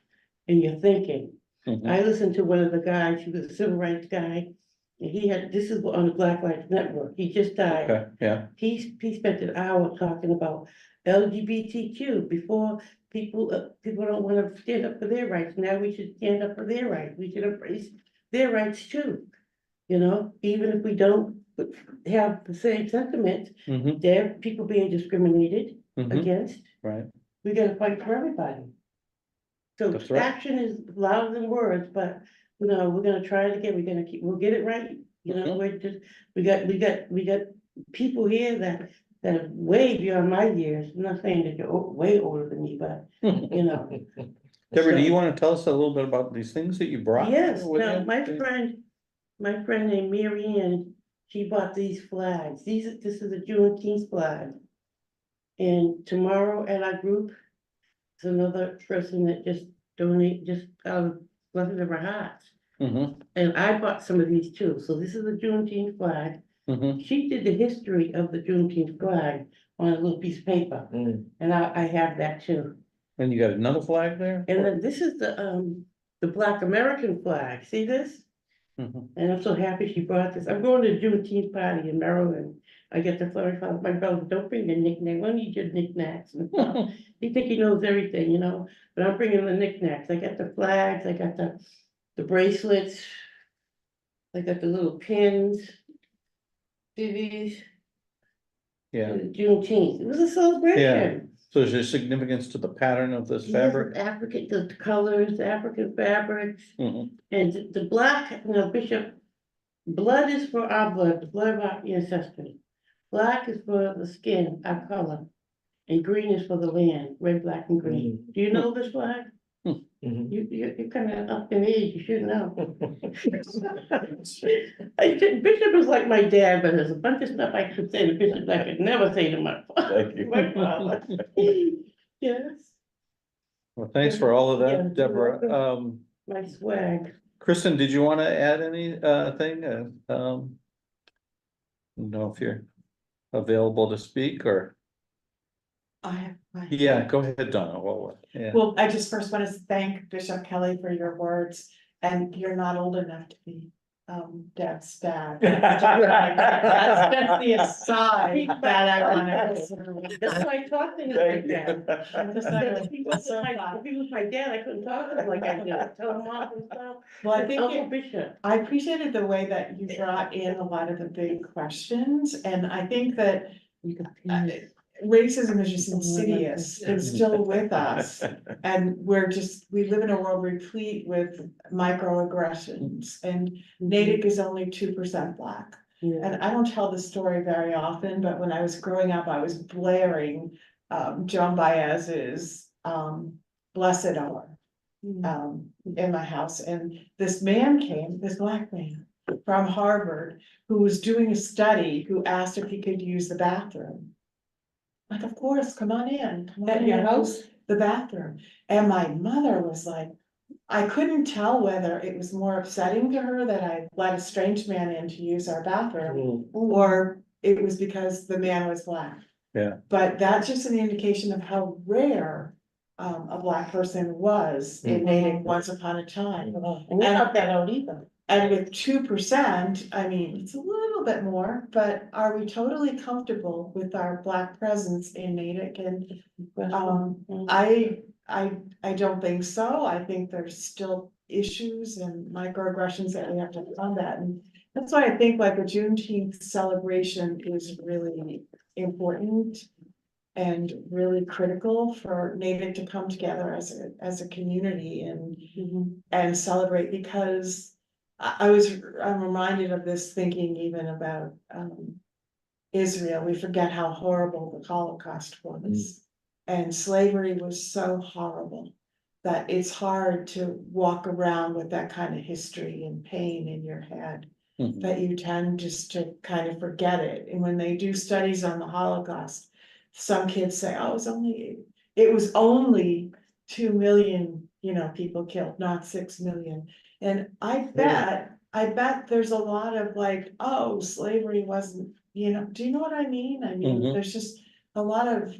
in your thinking. Mhm. I listened to one of the guys, he was a civil rights guy, and this is on the Black Lives Network, he just died. Okay, yeah, He spent an hour talking about LGBTQ before people don't wanna stand up for their rights, now we should stand up for their rights, we should embrace their rights too. Even if we don't have the same sentiment, mhm, there are people being discriminated mhm, against, right, we gotta fight for everybody. So That's right. action is louder than words, but, we're gonna try it again, we'll get it right. Mhm. We're just, we got people here that are way beyond my years, I'm not saying that you're way older than me, but, Deborah, do you so- want to tell us a little bit about these things that you brought? Yes, with now, you? my friend named Mary Ann, she bought these flags, this is a Juneteenth flag. And tomorrow at our group, there's another person that just out of blessing of her heart. Mhm, And I bought some of these too, so this is a Juneteenth flag. mhm. She did the history of the Juneteenth flag on a little piece of paper, and I have that too. And you got another flag there? And then this is the Black American flag, see this? Mhm. And I'm so happy she brought this. I'm going to a Juneteenth party in Maryland. I get to flirt with my brother, don't bring the knickknacks, we need your knickknacks and stuff. He think he knows everything, but I'm bringing the knickknacks. I got the flags, I got the bracelets. I got the little pins. See these? Yeah, Juneteenth. It was a celebration. so is there significance to the pattern of this Yes, fabric? African, the colors, the African fabrics. Mhm. And the black, Bishop, blood is for our blood, the blood of our ancestors. Black is for the skin, our color. And green is for the land, red, black, and green. Do you know this flag? You're kind of up in age, you should know. Bishop is like my dad, but there's a bunch of stuff I could say to Bishop that I could never say to my Thank you. my father. Yes, Well, thanks for all of Yeah, that, you're Deborah. welcome. My swag. Kristen, did you want to add any thing? Don't know if you're available to speak or, yeah, go ahead, Donna. Yeah. Well, I just first want to thank Bishop Kelly for your words, and you're not old enough to be Deb's dad. That's just the aside that I wanted. That's why I talk to him like that. I'm just like, if he was my dad, I couldn't talk to him like I did, tell him off and stuff. Well, I think Uncle Bishop. I appreciated the way that you brought in a lot of the big questions, and I think that racism is just insidious, it's still with us. And we live in a world replete with microaggressions, and Natick is only 2% Black. And I don't tell this story very often, but when I was growing up, I was blaring Joan Baez's Blessed Hour in my house, and this man came, this Black man from Harvard, who was doing a study, who asked if he could use the bathroom. Like, of course, come on in. At your house? The bathroom. And my mother was like, I couldn't tell whether it was more upsetting to her that I let a strange man in to use our bathroom, or it was because the man was Black. Yeah. But that's just an indication of how rare a Black person was in Natick once upon a time. And you're not that old either. And with 2%, I mean, it's a little bit more, but are we totally comfortable with our Black presence in Natick? And I don't think so. I think there's still issues and microaggressions that we have to combat. And that's why I think like a Juneteenth celebration is really important and really critical for Natick to come together as a community and celebrate, because I'm reminded of this thinking even about Israel. We forget how horrible the Holocaust was. And slavery was so horrible that it's hard to walk around with that kind of history and pain in your head, that you tend just to kind of forget it. And when they do studies on the Holocaust, some kids say, oh, it was only 2 million, people killed, not 6 million. And I bet there's a lot of like, oh, slavery wasn't, do you know what I mean? I mean, there's just a lot of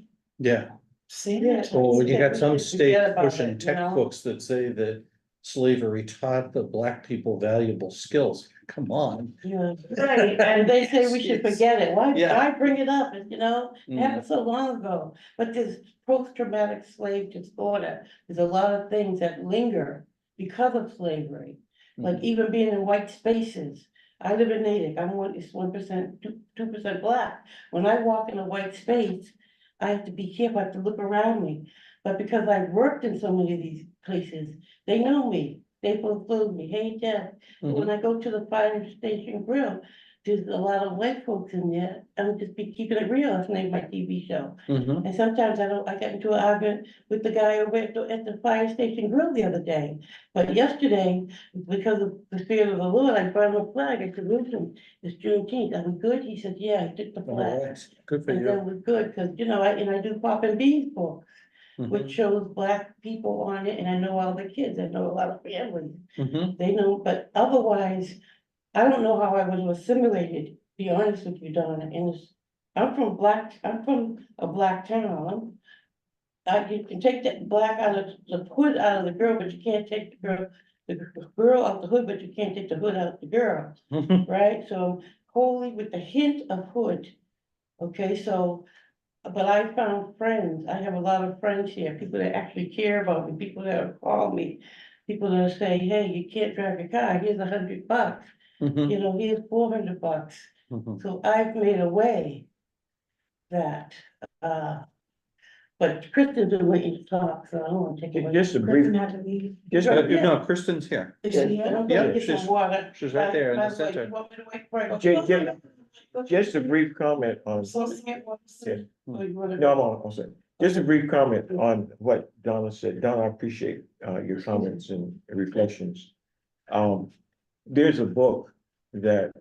sanitizing. Well, you got some states Forget about pushing it, you know? textbooks that say that slavery taught the Black people valuable skills. Come on. Yeah, right, and they say we should forget it, why bring it up, it happened so long ago. But this post-traumatic slave disorder, there's a lot of things that linger because of slavery. Like even being in white spaces. I live in Natick, it's 1%, 2% Black. When I walk in a white space, I have to be careful, I have to look around me. But because I've worked in so many of these places, they know me, they fulfill me, hey Jeff. When I go to the fire station grill, there's a lot of white folks in there. I'm just be keeping it real, that's the name of my TV show. And sometimes I got into an argument with the guy over at the fire station grill the other day. But yesterday, because of the spirit of the Lord, I brought him a flag. I said, listen, it's Juneteenth, are we good? He said, yeah, I took the flag. Good for And then we're good, because I do Pop and Beans books, which shows Black people on it, and I know all the kids, I know a lot of families. They know, but otherwise, I don't know how I was assimilated, to be honest with you, Donna, I'm from a Black town. You can take that Black out of the hood out of the girl, but you can't take the girl out the hood, but you can't take the hood out of the girl, right? So wholly with the hint of hood, okay, so, but I found friends, I have a lot of friends here, people that actually care about me, people that call me, people that say, hey, you can't drive your car, here's $100. Here's $400. So I've made a way that, but Kristen's been waiting to talk, so I don't want to take away. Just a brief, Kristen had to leave. No, Kristen's here. Is she here? I'm Yeah, gonna get some water. she's right there in the By way, center. you want me to wait for it? just a brief comment on. So, what was it? Or you wanna- No, I'm sorry. Just a brief comment on what Donna said. Donna, I appreciate your comments and reflections. There's a book that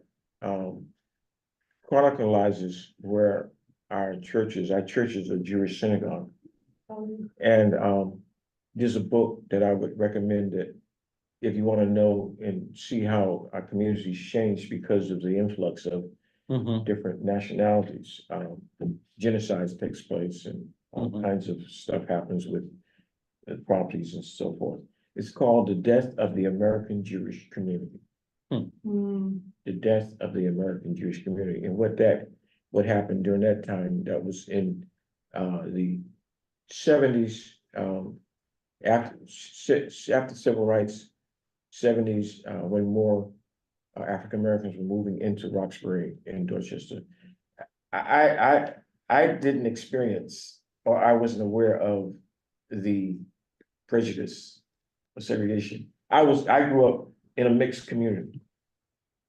chronicalizes where our churches are Jewish synagogue. And there's a book that I would recommend that if you want to know and see how our communities changed because of the influx of different nationalities, genocides takes place and all kinds of stuff happens with properties and so forth. It's called The Death of the American Jewish Community. the death of the American Jewish community and what happened during that time. That was in the 70s, after civil rights, 70s, when more African Americans were moving into Roxbury and Dorchester. I didn't experience, or I wasn't aware of the prejudice or segregation. I grew up in a mixed community,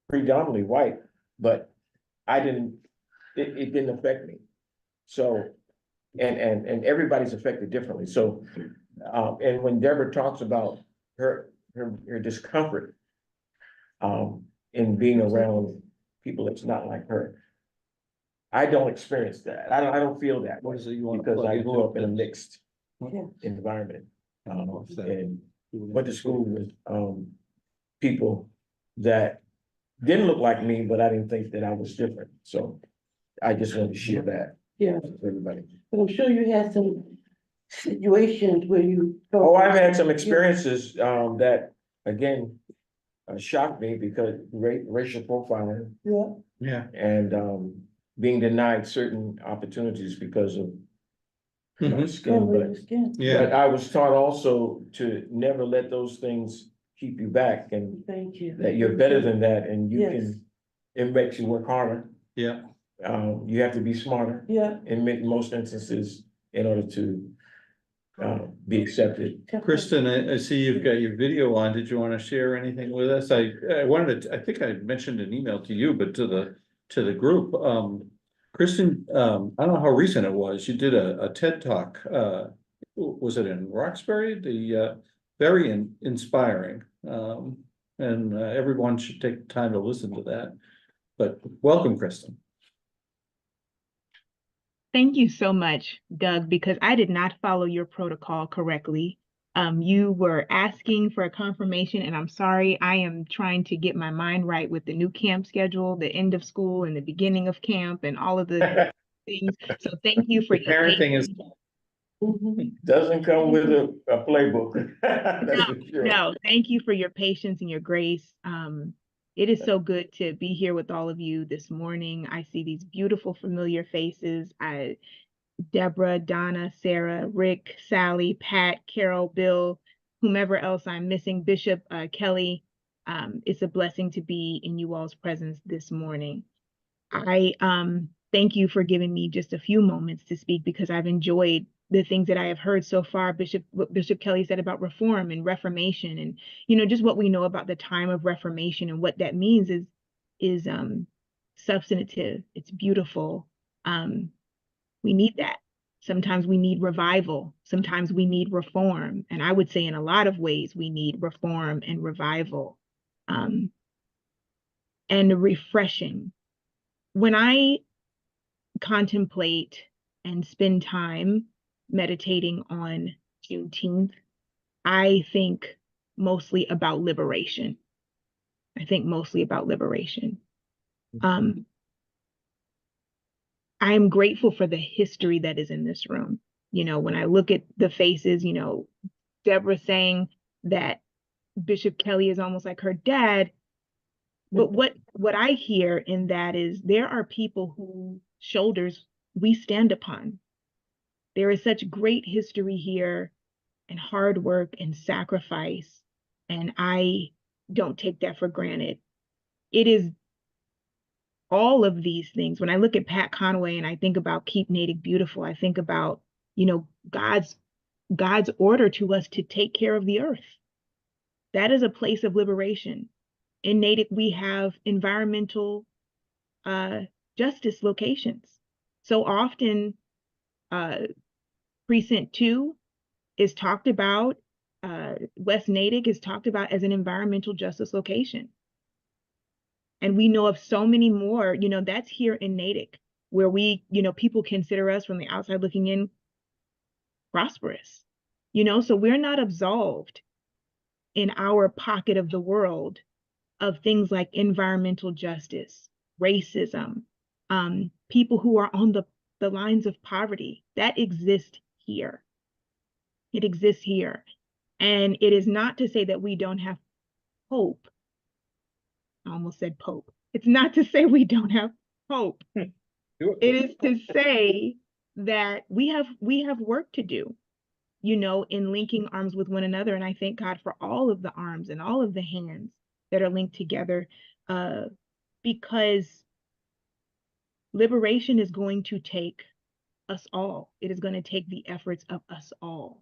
predominantly white, but it didn't affect me. So, and everybody's affected differently. So, and when Deborah talks about her discomfort, in being around people that's not like her, I don't experience that. I don't feel that What is it you want to because plug I grew into? up in a mixed environment. And went to school with people that didn't look like me, but I didn't think that I was different. So I just wanted to share that Yeah, with everybody. but I'm sure you had some situations where you. Oh, I've had some experiences that, again, shocked me because racial profiling Yeah, Yeah. and being denied certain opportunities because of my Mhm. skin. color But of skin. Yeah. But I was taught also to never let those things keep you back, and Thank you. that you're better than that, and you Yes. can, it makes you work harder. Yeah. You have to be smarter Yeah. in most instances in order to be accepted. Kristen, I see you've got your video on. Did you want to share anything with us? I wanted to, I think I mentioned an email to you, but to the group. Kristen, I don't know how recent it was. You did a TED Talk. Was it in Roxbury? Very inspiring. And everyone should take time to listen to that. But welcome, Kristen. Thank you so much, Doug, because I did not follow your protocol correctly. You were asking for a confirmation, and I'm sorry, I am trying to get my mind right with the new camp schedule, the end of school and the beginning of camp and all of the things. So thank you for your Parenting is Doesn't come with a playbook. That's for sure. No, thank you for your patience and your grace. It is so good to be here with all of you this morning. I see these beautiful, familiar faces. Deborah, Donna, Sarah, Rick, Sally, Pat, Carol, Bill, whomever else I'm missing, Bishop, Kelly. It's a blessing to be in you all's presence this morning. I thank you for giving me just a few moments to speak because I've enjoyed the things that I have heard so far. What Bishop Kelly said about reform and reformation, and just what we know about the time of Reformation and what that means is substantive. It's beautiful. We need that. Sometimes we need revival. Sometimes we need reform. And I would say in a lot of ways, we need reform and revival and refreshing. When I contemplate and spend time meditating on Juneteenth, I think mostly about liberation. I think mostly about liberation. I am grateful for the history that is in this room. When I look at the faces, Deborah saying that Bishop Kelly is almost like her dad. But what I hear in that is there are people whose shoulders we stand upon. There is such great history here and hard work and sacrifice. And I don't take that for granted. It is all of these things. When I look at Pat Conway and I think about Keep Natick Beautiful, I think about, God's order to us to take care of the earth. That is a place of liberation. In Natick, we have environmental justice locations. So often, Precinct 2 is talked about, West Natick is talked about as an environmental justice location. And we know of so many more, that's here in Natick, where we, people consider us from the outside looking in prosperous, so we're not absolved in our pocket of the world of things like environmental justice, racism, people who are on the lines of poverty. That exists here. It exists here. And it is not to say that we don't have hope, I almost said Pope. It's not to say we don't have hope. It is to say that we have work to do, you know, in linking arms with one another. And I thank God for all of the arms and all of the hands that are linked together, because liberation is going to take us all. It is going to take the efforts of us all.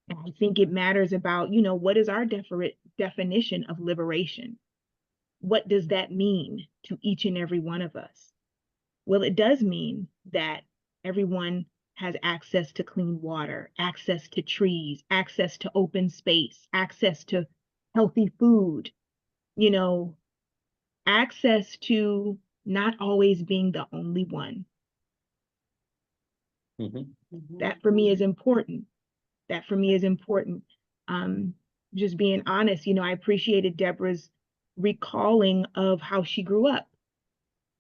And I think it matters about, you know, what is our definition of liberation? What does that mean to each and every one of us? Well, it does mean that everyone has access to clean water, access to trees, access to open space, access to healthy food, you know, access to not always being the only one. That for me is important. That for me is important. Just being honest, you know, I appreciated Deborah's recalling of how she grew up.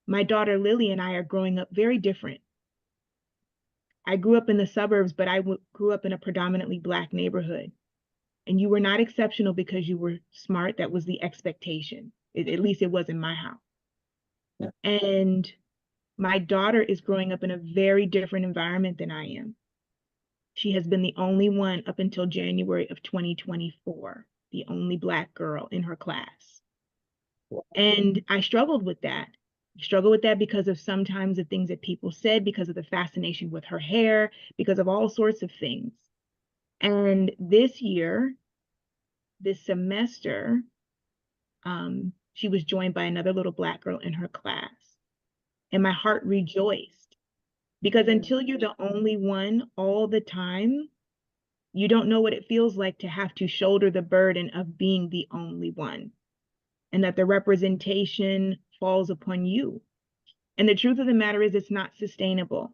My daughter Lily and I are growing up very different. I grew up in the suburbs, but I grew up in a predominantly Black neighborhood. And you were not exceptional because you were smart. That was the expectation. At least it was in my house. Yeah. And my daughter is growing up in a very different environment than I am. She has been the only one up until January of 2024, the only Black girl in her class. And I struggled with that. I struggled with that because of sometimes the things that people said, because of the fascination with her hair, because of all sorts of things. And this year, this semester, she was joined by another little Black girl in her class. And my heart rejoiced, because until you're the only one all the time, you don't know what it feels like to have to shoulder the burden of being the only one, and that the representation falls upon you. And the truth of the matter is, it's not sustainable.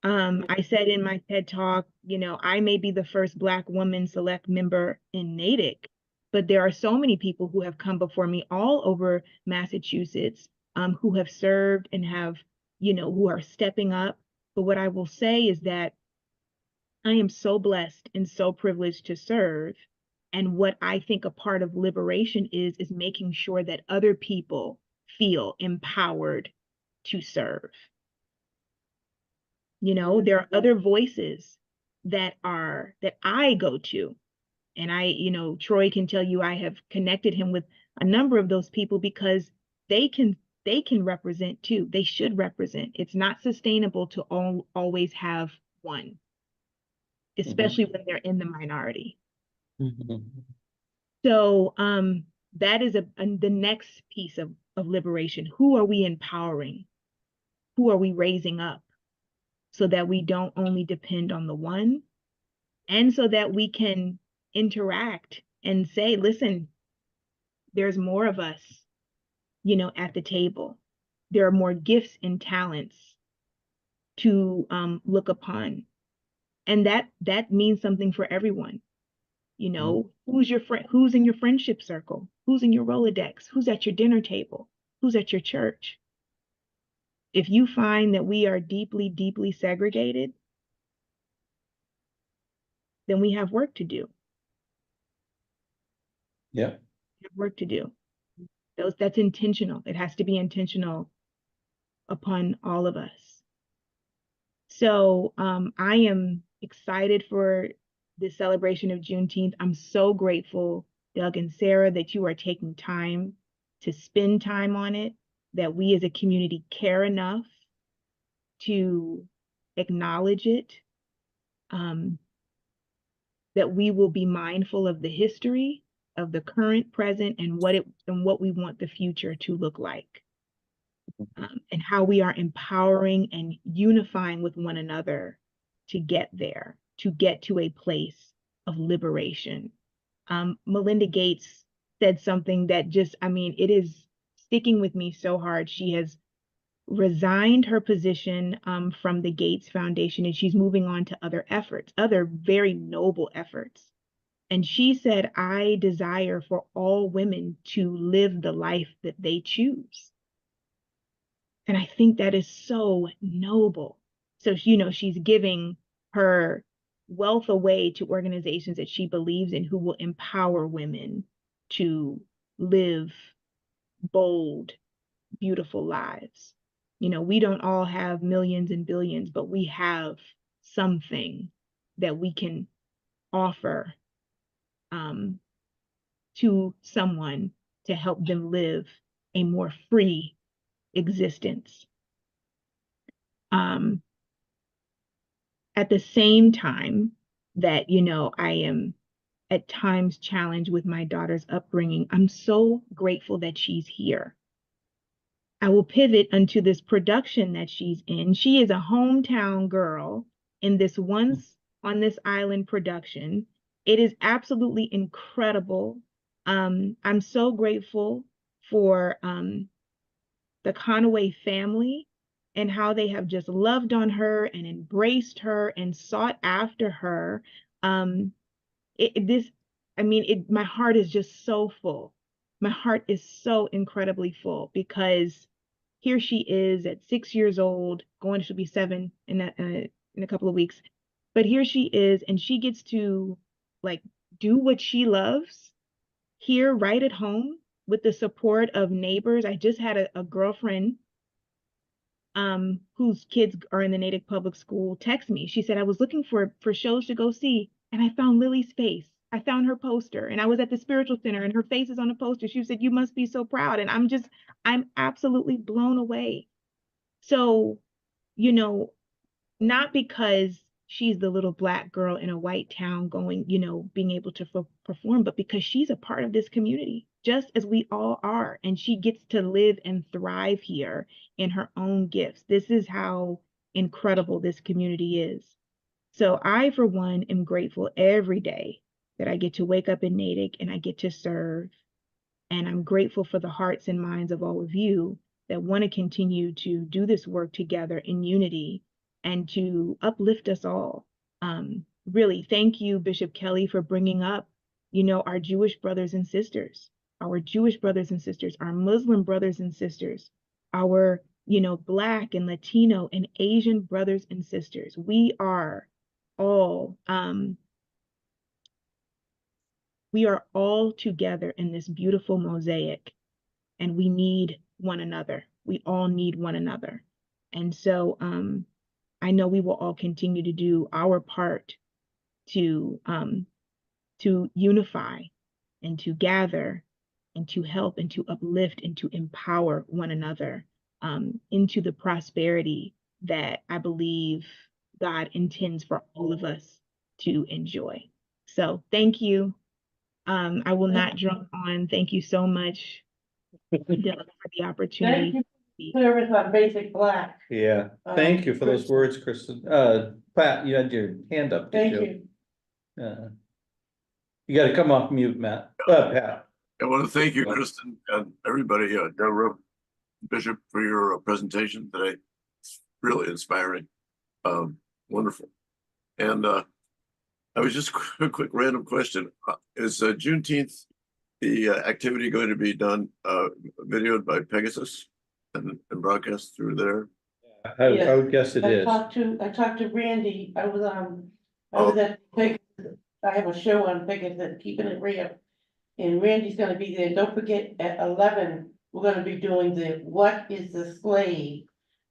I said in my TED talk, you know, I may be the first Black woman select member in Natick, but there are so many people who have come before me all over Massachusetts, who have served and have, you know, who are stepping up. But what I will say is that I am so blessed and so privileged to serve. And what I think a part of liberation is making sure that other people feel empowered to serve. You know, there are other voices that I go to. And I, you know, Troy can tell you I have connected him with a number of those people because they can represent too. They should represent. It's not sustainable to always have one, especially when they're in the minority. So that is the next piece of liberation. Who are we empowering? Who are we raising up so that we don't only depend on the one, and so that we can interact and say, listen, there's more of us, you know, at the table. There are more gifts and talents to look upon. And that means something for everyone. You know, who's your friend? Who's in your friendship circle? Who's in your Rolodex? Who's at your dinner table? Who's at your church? If you find that we are deeply, deeply segregated, then we have work to do. Yeah. We have work to do. That's intentional. It has to be intentional upon all of us. So I am excited for the celebration of Juneteenth. I'm so grateful, Doug and Sarah, that you are taking time to spend time on it, that we as a community care enough to acknowledge it, that we will be mindful of the history, of the current, present, and what we want the future to look like, and how we are empowering and unifying with one another to get there, to get to a place of liberation. Melinda Gates said something that just, I mean, it is sticking with me so hard. She has resigned her position from the Gates Foundation, and she's moving on to other efforts, other very noble efforts. And she said, I desire for all women to live the life that they choose. And I think that is so noble. So, you know, she's giving her wealth away to organizations that she believes in, who will empower women to live bold, beautiful lives. You know, we don't all have millions and billions, but we have something that we can offer to someone to help them live a more free existence. At the same time that, you know, I am at times challenged with my daughter's upbringing, I'm so grateful that she's here. I will pivot into this production that she's in. She is a hometown girl in this Once on This Island production. It is absolutely incredible. I'm so grateful for the Conaway family and how they have just loved on her and embraced her and sought after her. My heart is just so full. My heart is so incredibly full because here she is at 6 years old, she'll be 7 in a couple of weeks. But here she is, and she gets to like do what she loves here right at home with the support of neighbors. I just had a girlfriend whose kids are in the Natick Public School text me. She said, I was looking for shows to go see, and I found Lily's face. I found her poster, and I was at the spiritual center, and her face is on the poster. She said, you must be so proud. And I'm absolutely blown away. So, you know, not because she's the little Black girl in a white town going, you know, being able to perform, but because she's a part of this community, just as we all are. And she gets to live and thrive here in her own gifts. This is how incredible this community is. So I, for one, am grateful every day that I get to wake up in Natick and I get to serve. And I'm grateful for the hearts and minds of all of you that want to continue to do this work together in unity and to uplift us all. Really, thank you, Bishop Kelly, for bringing up, you know, our Jewish brothers and sisters, our Muslim brothers and sisters, our, you know, Black and Latino and Asian brothers and sisters. We are all together in this beautiful mosaic, and we need one another. We all need one another. And so I know we will all continue to do our part to unify and to gather and to help and to uplift and to empower one another into the prosperity that I believe God intends for all of us to enjoy. So thank you. I will not drone on. Thank you so much, Dylan, for the opportunity. Thank you for service on Basic Black. Yeah, thank you for those Kristen. words, Kristen. Pat, you had your hand up, did Thank you? you. You gotta come off mute, Matt. Pat. I want to thank you, Kristen, and everybody, Deborah, Bishop, for your presentation today. Really inspiring, wonderful. And I was just a quick random question. Is Juneteenth, the activity going to be done, videoed by Pegasus and broadcast through there? I would guess it is. I talked to Randy. I was at Pegasus. I have a show on Pegasus, Keeping It Real. And Randy's gonna be there. Don't forget, at 11, we're gonna be doing the What is the Slave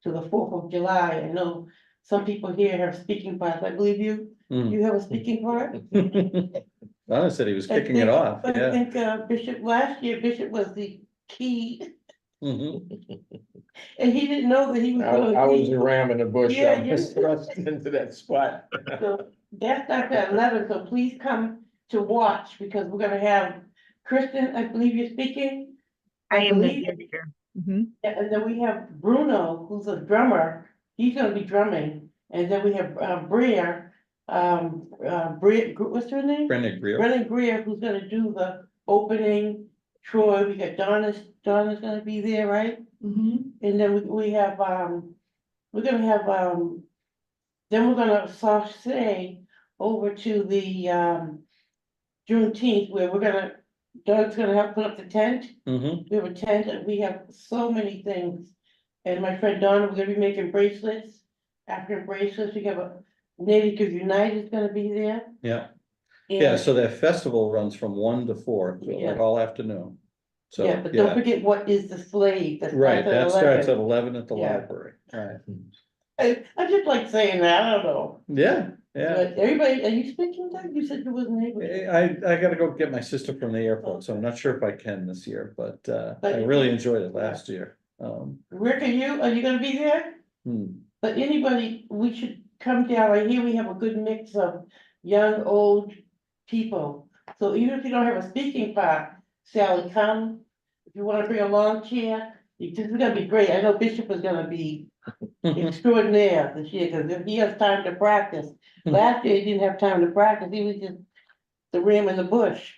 to the 4th of July. I know some people here have speaking parts. I believe you have a speaking part? Donna said he was kicking it off, I yeah. think last year Bishop was the key. And he didn't know that he was going to. I was a ram in the bush. Yeah, I was thrust into that spot. So that starts at 11, so please come to watch, because we're gonna have Kristen, I believe you're speaking. I am the believe- narrator. Mhm. Yeah, and then we have Bruno, who's a drummer, he's gonna be drumming, and then we have Bria, what's her name? Brendan Greer. Brennan Greer, who's gonna do the opening. Troy, we got Donna's gonna be there, right? And then we have, we're gonna have, then we're gonna say over to the Juneteenth, where Doug's gonna help put up the tent. We have a tent, and we have so many things. And my friend Donna, we're gonna be making bracelets, African bracelets. We have a Native United is gonna be there. Yeah, yeah, And- so that festival runs from 1 to 4, so Yeah. like all afternoon. So, Yeah, but don't forget what is the slave. That right, starts at that starts at 11. 11 at the Yeah. library, right? I just like saying that, I don't know. Yeah, yeah. But everybody, are you speaking, Doug? You said you wasn't able to. I gotta go get my sister from the airport, so I'm not sure if I can this year, but I But- really enjoyed it last year. Rick, are you gonna be there? Hmm. But anybody, we should come down, I hear we have a good mix of young, old people. So even if you don't have a speaking part, Sally, come, if you wanna bring a lawn chair, this is gonna be great, I know Bishop is gonna be extraordinaire this year, cause if he has time to practice. Last year, he didn't have time to practice, he was just the ram in the bush.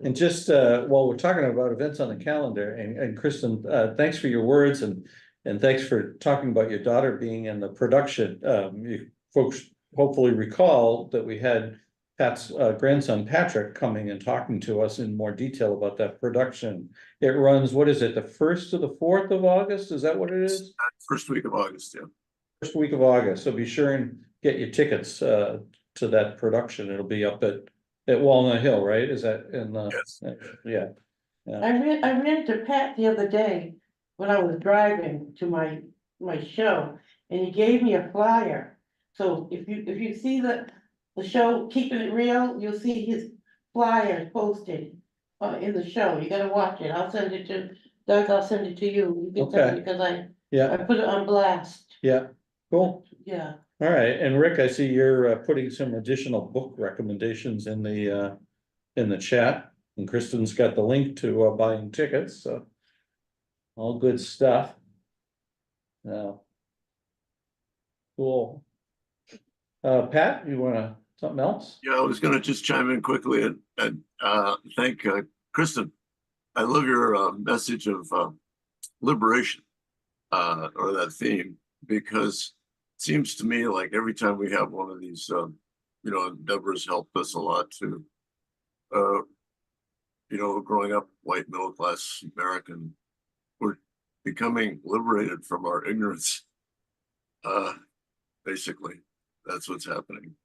And just while we're talking about events on the calendar, and Kristen, thanks for your words and thanks for talking about your daughter being in the production. You folks hopefully recall that we had Pat's grandson Patrick coming and talking to us in more detail about that production. It runs, what is it, the 1st to the 4th of August? Is that what it is? First week of August, yeah. First week of August, so be sure and get your tickets to that production. It'll be up at Walnut Hill, right? Is that in the? Yes. Yeah. Yeah. I ran to Pat the other day when I was driving to my show, and he gave me a flyer. So if you see the show, Keeping It Real, you'll see his flyer posted in the show. You gotta watch it. I'll send it to Doug, I'll send it to you. You can tell me, because I Yeah, put it on blast. yeah, cool. Yeah. All right, and Rick, I see you're putting some additional book recommendations in the chat, and Kristen's got the link to buying tickets, so. All good stuff. Now. Cool. Pat, you wanna, something else? Yeah, I was gonna just chime in quickly and thank Kristen. I love your message of liberation or that theme, because it seems to me like every time we have one of these, Deborah's helped us a lot to, growing up white middle class American, we're becoming liberated from our ignorance. Basically, that's what's happening.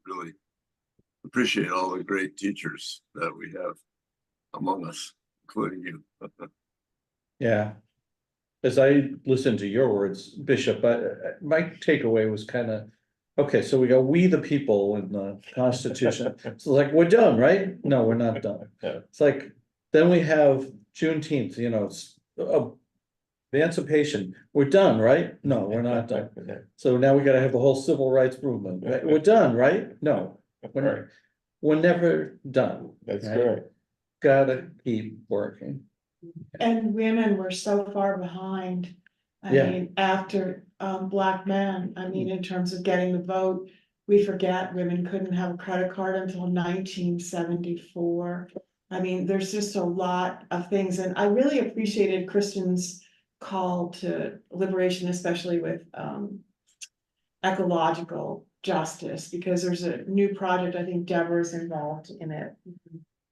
Really appreciate all the great teachers that we have among us, including you. Yeah. As I listened to your words, Bishop, my takeaway was kind of, okay, so we got "we the people" in the Constitution. So like, we're done, right? No, we're not done. Yeah. It's like, then we have Juneteenth, it's emancipation. We're done, right? No, we're not done. So now we gotta have the whole civil rights movement. Right? We're done, right? No, we're never done. That's right? correct. Gotta keep working. And women were so far behind. I Yeah. mean, after Black men, I mean, in terms of getting the vote, we forget women couldn't have a credit card until 1974. I mean, there's just a lot of things, and I really appreciated Kristen's call to liberation, especially with ecological justice, because there's a new project, I think Deborah's involved in it.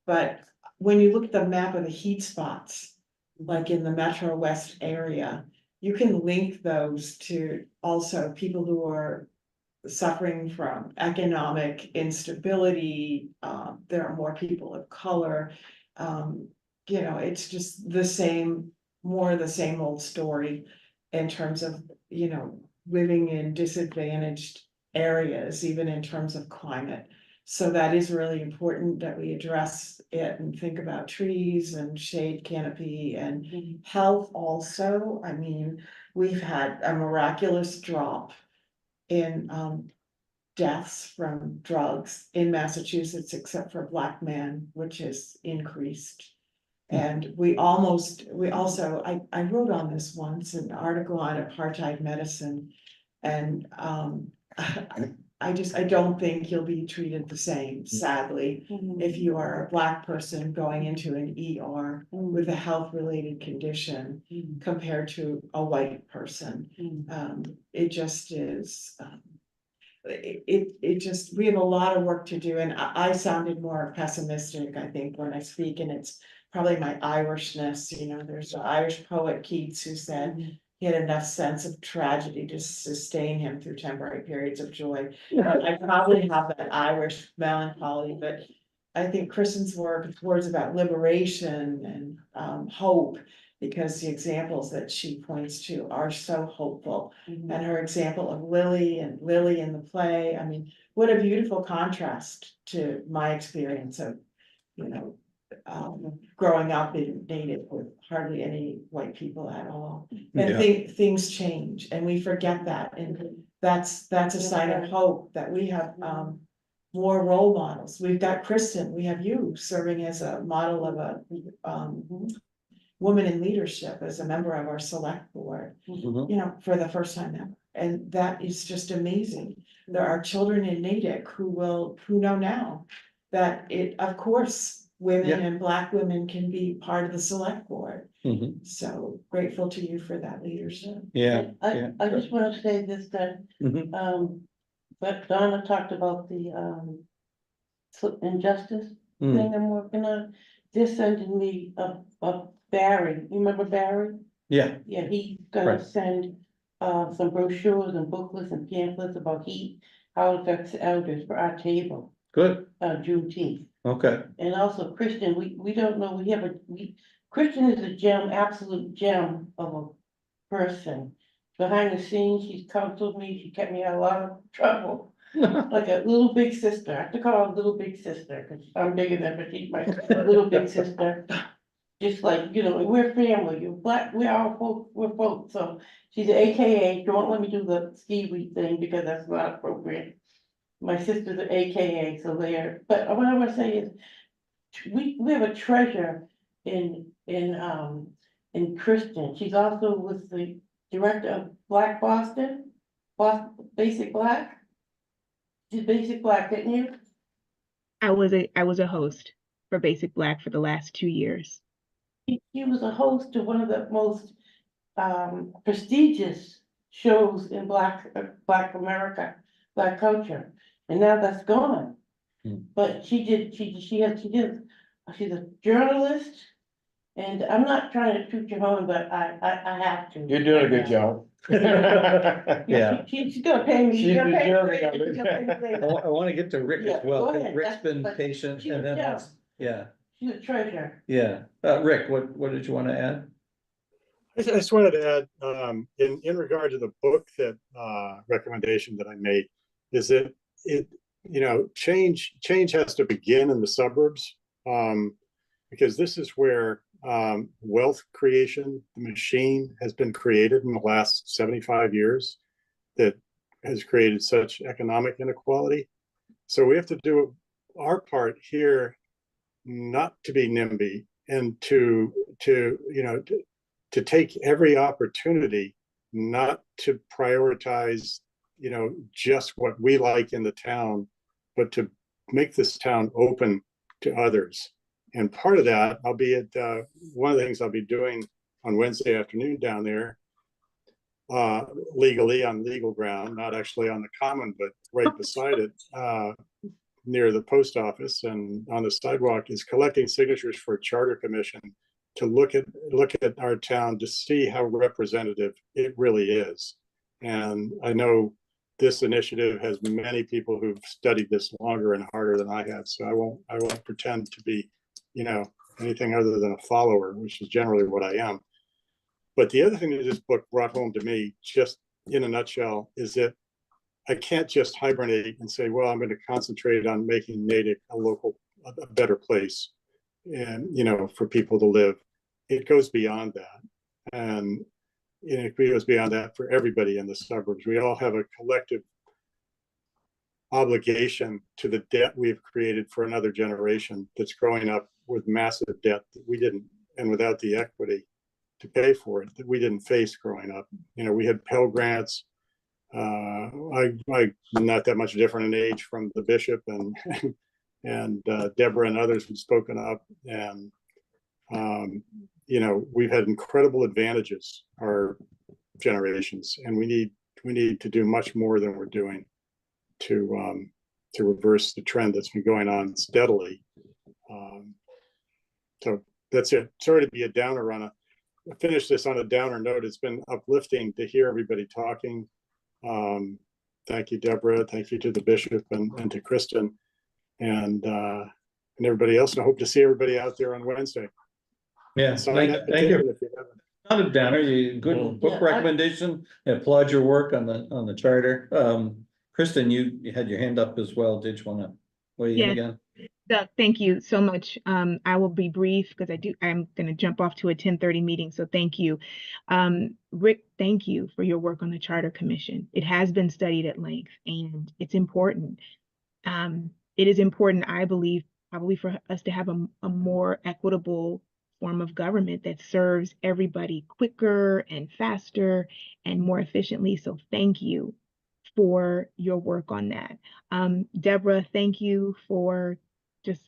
But when you look at the map of the heat spots, like in the Metro West area, you can link those to also people who are suffering from economic instability. There are more people of color. It's just the same old story in terms of, living in disadvantaged areas, even in terms of climate. So that is really important that we address it and think about trees and shade canopy and health also. I mean, we've had a miraculous drop in deaths from drugs in Massachusetts, except for a Black man, which has increased. And I wrote on this once, an article on apartheid medicine. And I don't think you'll be treated the same, sadly, if you are a Black person going into an ER with a health-related condition compared to a white person. It just is, we have a lot of work to do, and I sounded more pessimistic, I think, when I speak, and it's probably my Irishness. There's an Irish poet, Keats, who said he had enough sense of tragedy to sustain him through temporary periods of joy. I probably have that Irish melancholy, but I think Kristen's work towards about liberation and hope, because the examples that she points to are so hopeful. And her example of Lily and Lily in the play, I mean, what a beautiful contrast to my experience of, you know, growing up in Native with hardly any white people at all. And Yeah. things change and we forget that, and that's a sign of hope that we have more role models. We've got Kristen, we have you serving as a model of a woman in leadership as a member of our select board, Mhm. you know, for the first time ever. And that is just amazing. There are children in Natick who know now that of course, women Yeah. and Black women can be part of the select board. Mhm. So grateful to you for that leadership. Yeah. I just want to say this, that, Mhm. but Donna talked about the, injustice thing I'm working on. They're sending me a Barry, you remember Barry? Yeah. Yeah, he's gonna Right. send, some brochures and booklets and pamphlets about heat, how it affects elders for our table, Good. Juneteenth. Okay. And also Christian, we don't know, Christian is a gem, absolute gem of a person. Behind the scenes, she's counseled me, she kept me out of a lot of trouble, like a little big sister. I have to call her a little big sister, because I'm bigger than her, but she's my little big sister. Just like, you know, we're family, you're Black, we're folks, so she's an AKA, don't let me do the ski week thing, because that's not appropriate. My sister's an AKA, so there, but what I want to say is, we have a treasure in Kristen. She's also was the director of Black Boston, Basic Black. She's Basic Black, didn't you? I was a host for Basic Black for the last 2 years. She was a host of one of the most prestigious shows in Black America, Black culture, and now that's gone. But she's a journalist, and I'm not trying to toot your horn, but I have to. You're doing a good job. Yeah. She's gonna pay me. She's gonna the pay me jury later, of it. she's gonna pay me I later. want to get to Rick Yeah, as well, go 'cause ahead. Rick's been But patient she's and then a has, yeah, She's a treasure. yeah. Rick, what did you want to add? I just wanted to add, in regard to the book that recommendation that I made, is that change has to begin in the suburbs, because this is where wealth creation, the machine has been created in the last 75 years that has created such economic inequality. So we have to do our part here, not to be NIMBY, and to take every opportunity not to prioritize, just what we like in the town, but to make this town open to others. And part of that, one of the things I'll be doing on Wednesday afternoon down there, legally on legal ground, not actually on the common, but right beside it, near the post office and on the sidewalk, is collecting signatures for a charter commission to look at our town to see how representative it really is. And I know this initiative has many people who've studied this longer and harder than I have, so I won't pretend to be, anything other than a follower, which is generally what I am. But the other thing that this book brought home to me, just in a nutshell, is that I can't just hibernate and say, well, I'm going to concentrate on making Natick a better place, and for people to live. It goes beyond that, and it goes beyond that for everybody in the suburbs. We all have a collective obligation to the debt we've created for another generation that's growing up with massive debt that we didn't, and without the equity to pay for it, that we didn't face growing up. We had Pell Grants. I'm not that much different in age from the bishop and Deborah and others who've spoken up, and we've had incredible advantages, our generations, and we need to do much more than we're doing to reverse the trend that's been going on steadily. So that's it. Sorry to be a downer finish this on a downer note. It's been uplifting to hear everybody talking. Thank you, Deborah. Thank you to the bishop and to Kristen. And and everybody else. And I hope to see everybody out there on Wednesday. Yeah, Sign that thank you. petition if you haven't. Not a downer, you, good book Yeah, recommendation, I applaud your work on the charter. Kristen, you had your hand up as well, did you wanna weigh in Yes. again? Doug, thank you so much. I will be brief because I'm going to jump off to a 10:30 meeting. So thank you. Rick, thank you for your work on the Charter Commission. It has been studied at length and it's important. It is important, I believe, probably for us to have a more equitable form of government that serves everybody quicker and faster and more efficiently. So thank you for your work on that. Deborah, thank you for just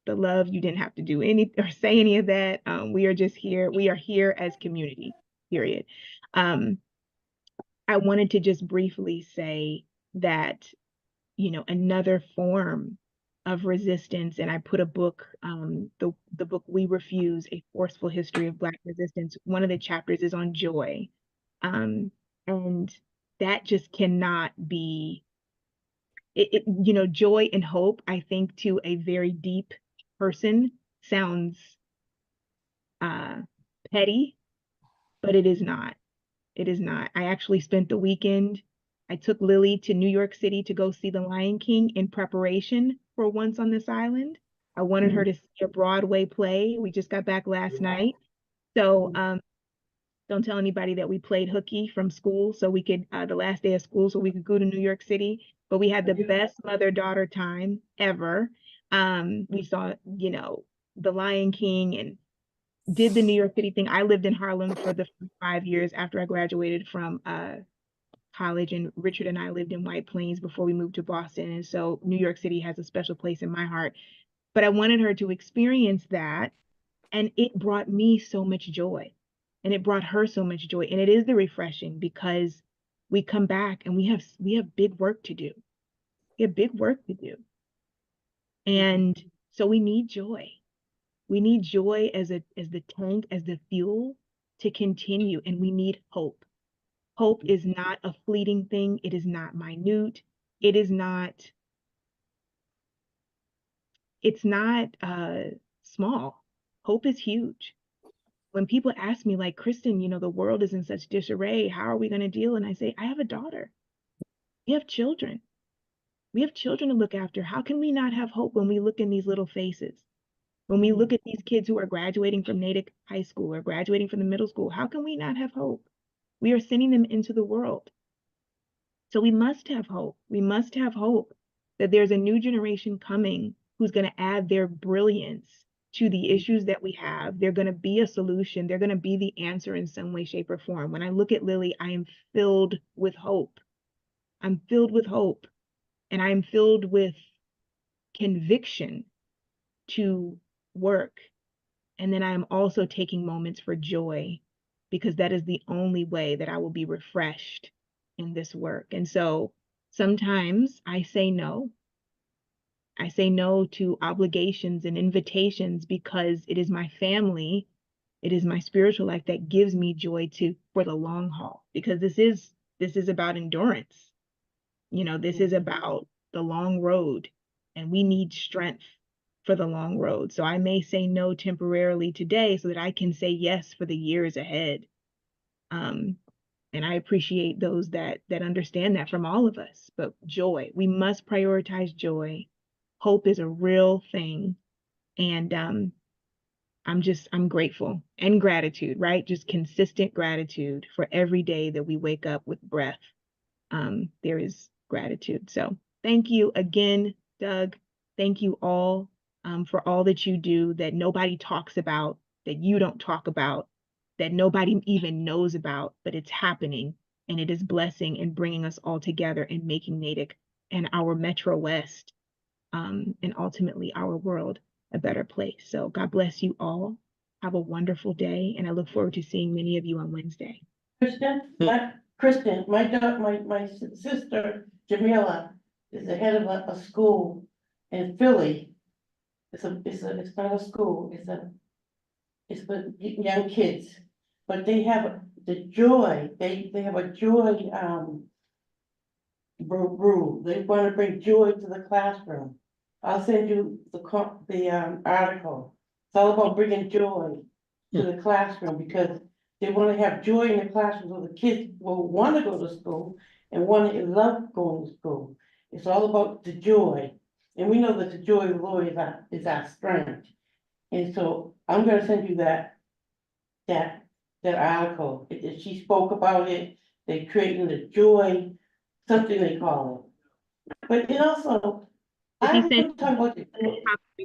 the love. You didn't have to do any or say any of that. We are just here. We are here as community, period. I wanted to just briefly say that, you know, another form of resistance, and I put a book, the book We Refuse, A Forceful History of Black Resistance. One of the chapters is on joy. And that just cannot be, you know, joy and hope, I think to a very deep person sounds petty, but it is not. It is not. I actually spent the weekend, I took Lily to New York City to go see The Lion King in preparation for Once on This Island. I wanted her to see a Broadway play. We just got back last night. So don't tell anybody that we played hooky from school so we could, the last day of school, so we could go to New York City. But we had the best mother-daughter time ever. We saw, you know, The Lion King and did the New York City thing. I lived in Harlem for the 5 years after I graduated from college, and Richard and I lived in White Plains before we moved to Boston. And so New York City has a special place in my heart. But I wanted her to experience that, and it brought me so much joy. And it brought her so much joy. And it is the refreshing because we come back and we have big work to do. We have big work to do. And so we need joy. We need joy as the tank, as the fuel to continue. And we need hope. Hope is not a fleeting thing. It is not minute. It is not, it's not small. Hope is huge. When people ask me like, Kristen, you know, the world is in such disarray, how are we going to deal? And I say, I have a daughter. We have children. We have children to look after. How can we not have hope when we look in these little faces? When we look at these kids who are graduating from Natick High School or graduating from the middle school, how can we not have hope? We are sending them into the world. So we must have hope. We must have hope that there's a new generation coming who's going to add their brilliance to the issues that we have. They're going to be a solution. They're going to be the answer in some way, shape, or form. When I look at Lily, I am filled with hope. I'm filled with hope. And I'm filled with conviction to work. And then I'm also taking moments for joy, because that is the only way that I will be refreshed in this work. And so sometimes I say no. I say no to obligations and invitations because it is my family, it is my spiritual life that gives me joy for the long haul, because this is about endurance. You know, this is about the long road, and we need strength for the long road. So I may say no temporarily today so that I can say yes for the years ahead. And I appreciate those that understand that from all of us. But joy, we must prioritize joy. Hope is a real thing. And I'm grateful, and gratitude, right? Just consistent gratitude for every day that we wake up with breath. There is gratitude. So thank you again, Doug. Thank you all for all that you do that nobody talks about, that you don't talk about, that nobody even knows about, but it's happening, and it is blessing and bringing us all together and making Natick and our Metro West and ultimately our world a better place. So God bless you all. Have a wonderful day, and I look forward to seeing many of you on Wednesday. Kristen, my sister Jamila is the head of a school in Philly. It's not a school. It's for young kids, but they have the joy. They have a joy brew. They want to bring joy to the classroom. I'll send you the article. It's all about bringing joy to the classroom because they want to have joy in the classroom so the kids will want to go to school and want to love going to school. It's all about the joy. And we know that the joy of the Lord is our strength. And so I'm gonna send you that article. She spoke about it. They creating the joy, something they call it. But it also, If I you was send gonna talk about the.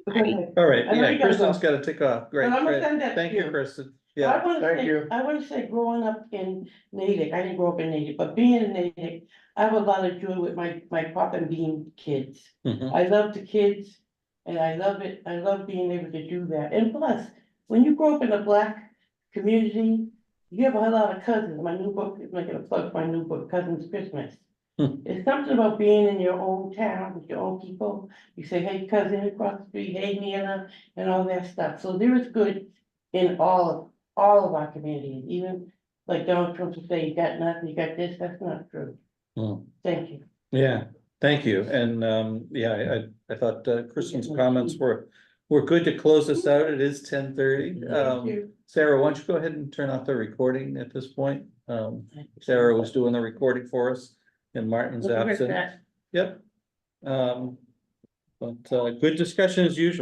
Go ahead. All right, I know yeah, you gotta Kristen's go. gotta take off. Great, But I'm gonna great. send that to Thank you, you. Kristen. I Yeah, wanna thank say, you. I wanna say, growing up in Natick, I didn't grow up in Natick, but being in Natick, I have a lot of joy with my pop and bean kids. mhm, I love the kids and I love it. I love being able to do that. And plus, when you grow up in a Black community, you have a lot of cousins. My new book is making a plug for my new book, Cousins Christmas. Hmm. It's something about being in your own town with your own people. You say, hey, cousin across the street, hey, Nana, and all that stuff. So there is good in all of our communities, even like Donald Trump would say, you got nothing, you got this, that's not true. hmm. Thank you. Yeah, thank you. And yeah, I thought Kristen's comments were good to close us out. It is 10:30. Thank you. Sarah, why don't you go ahead and turn off the recording at this point? Sarah was doing the recording for us in Martin's Look at absence. that. Yep. But good discussion as usual.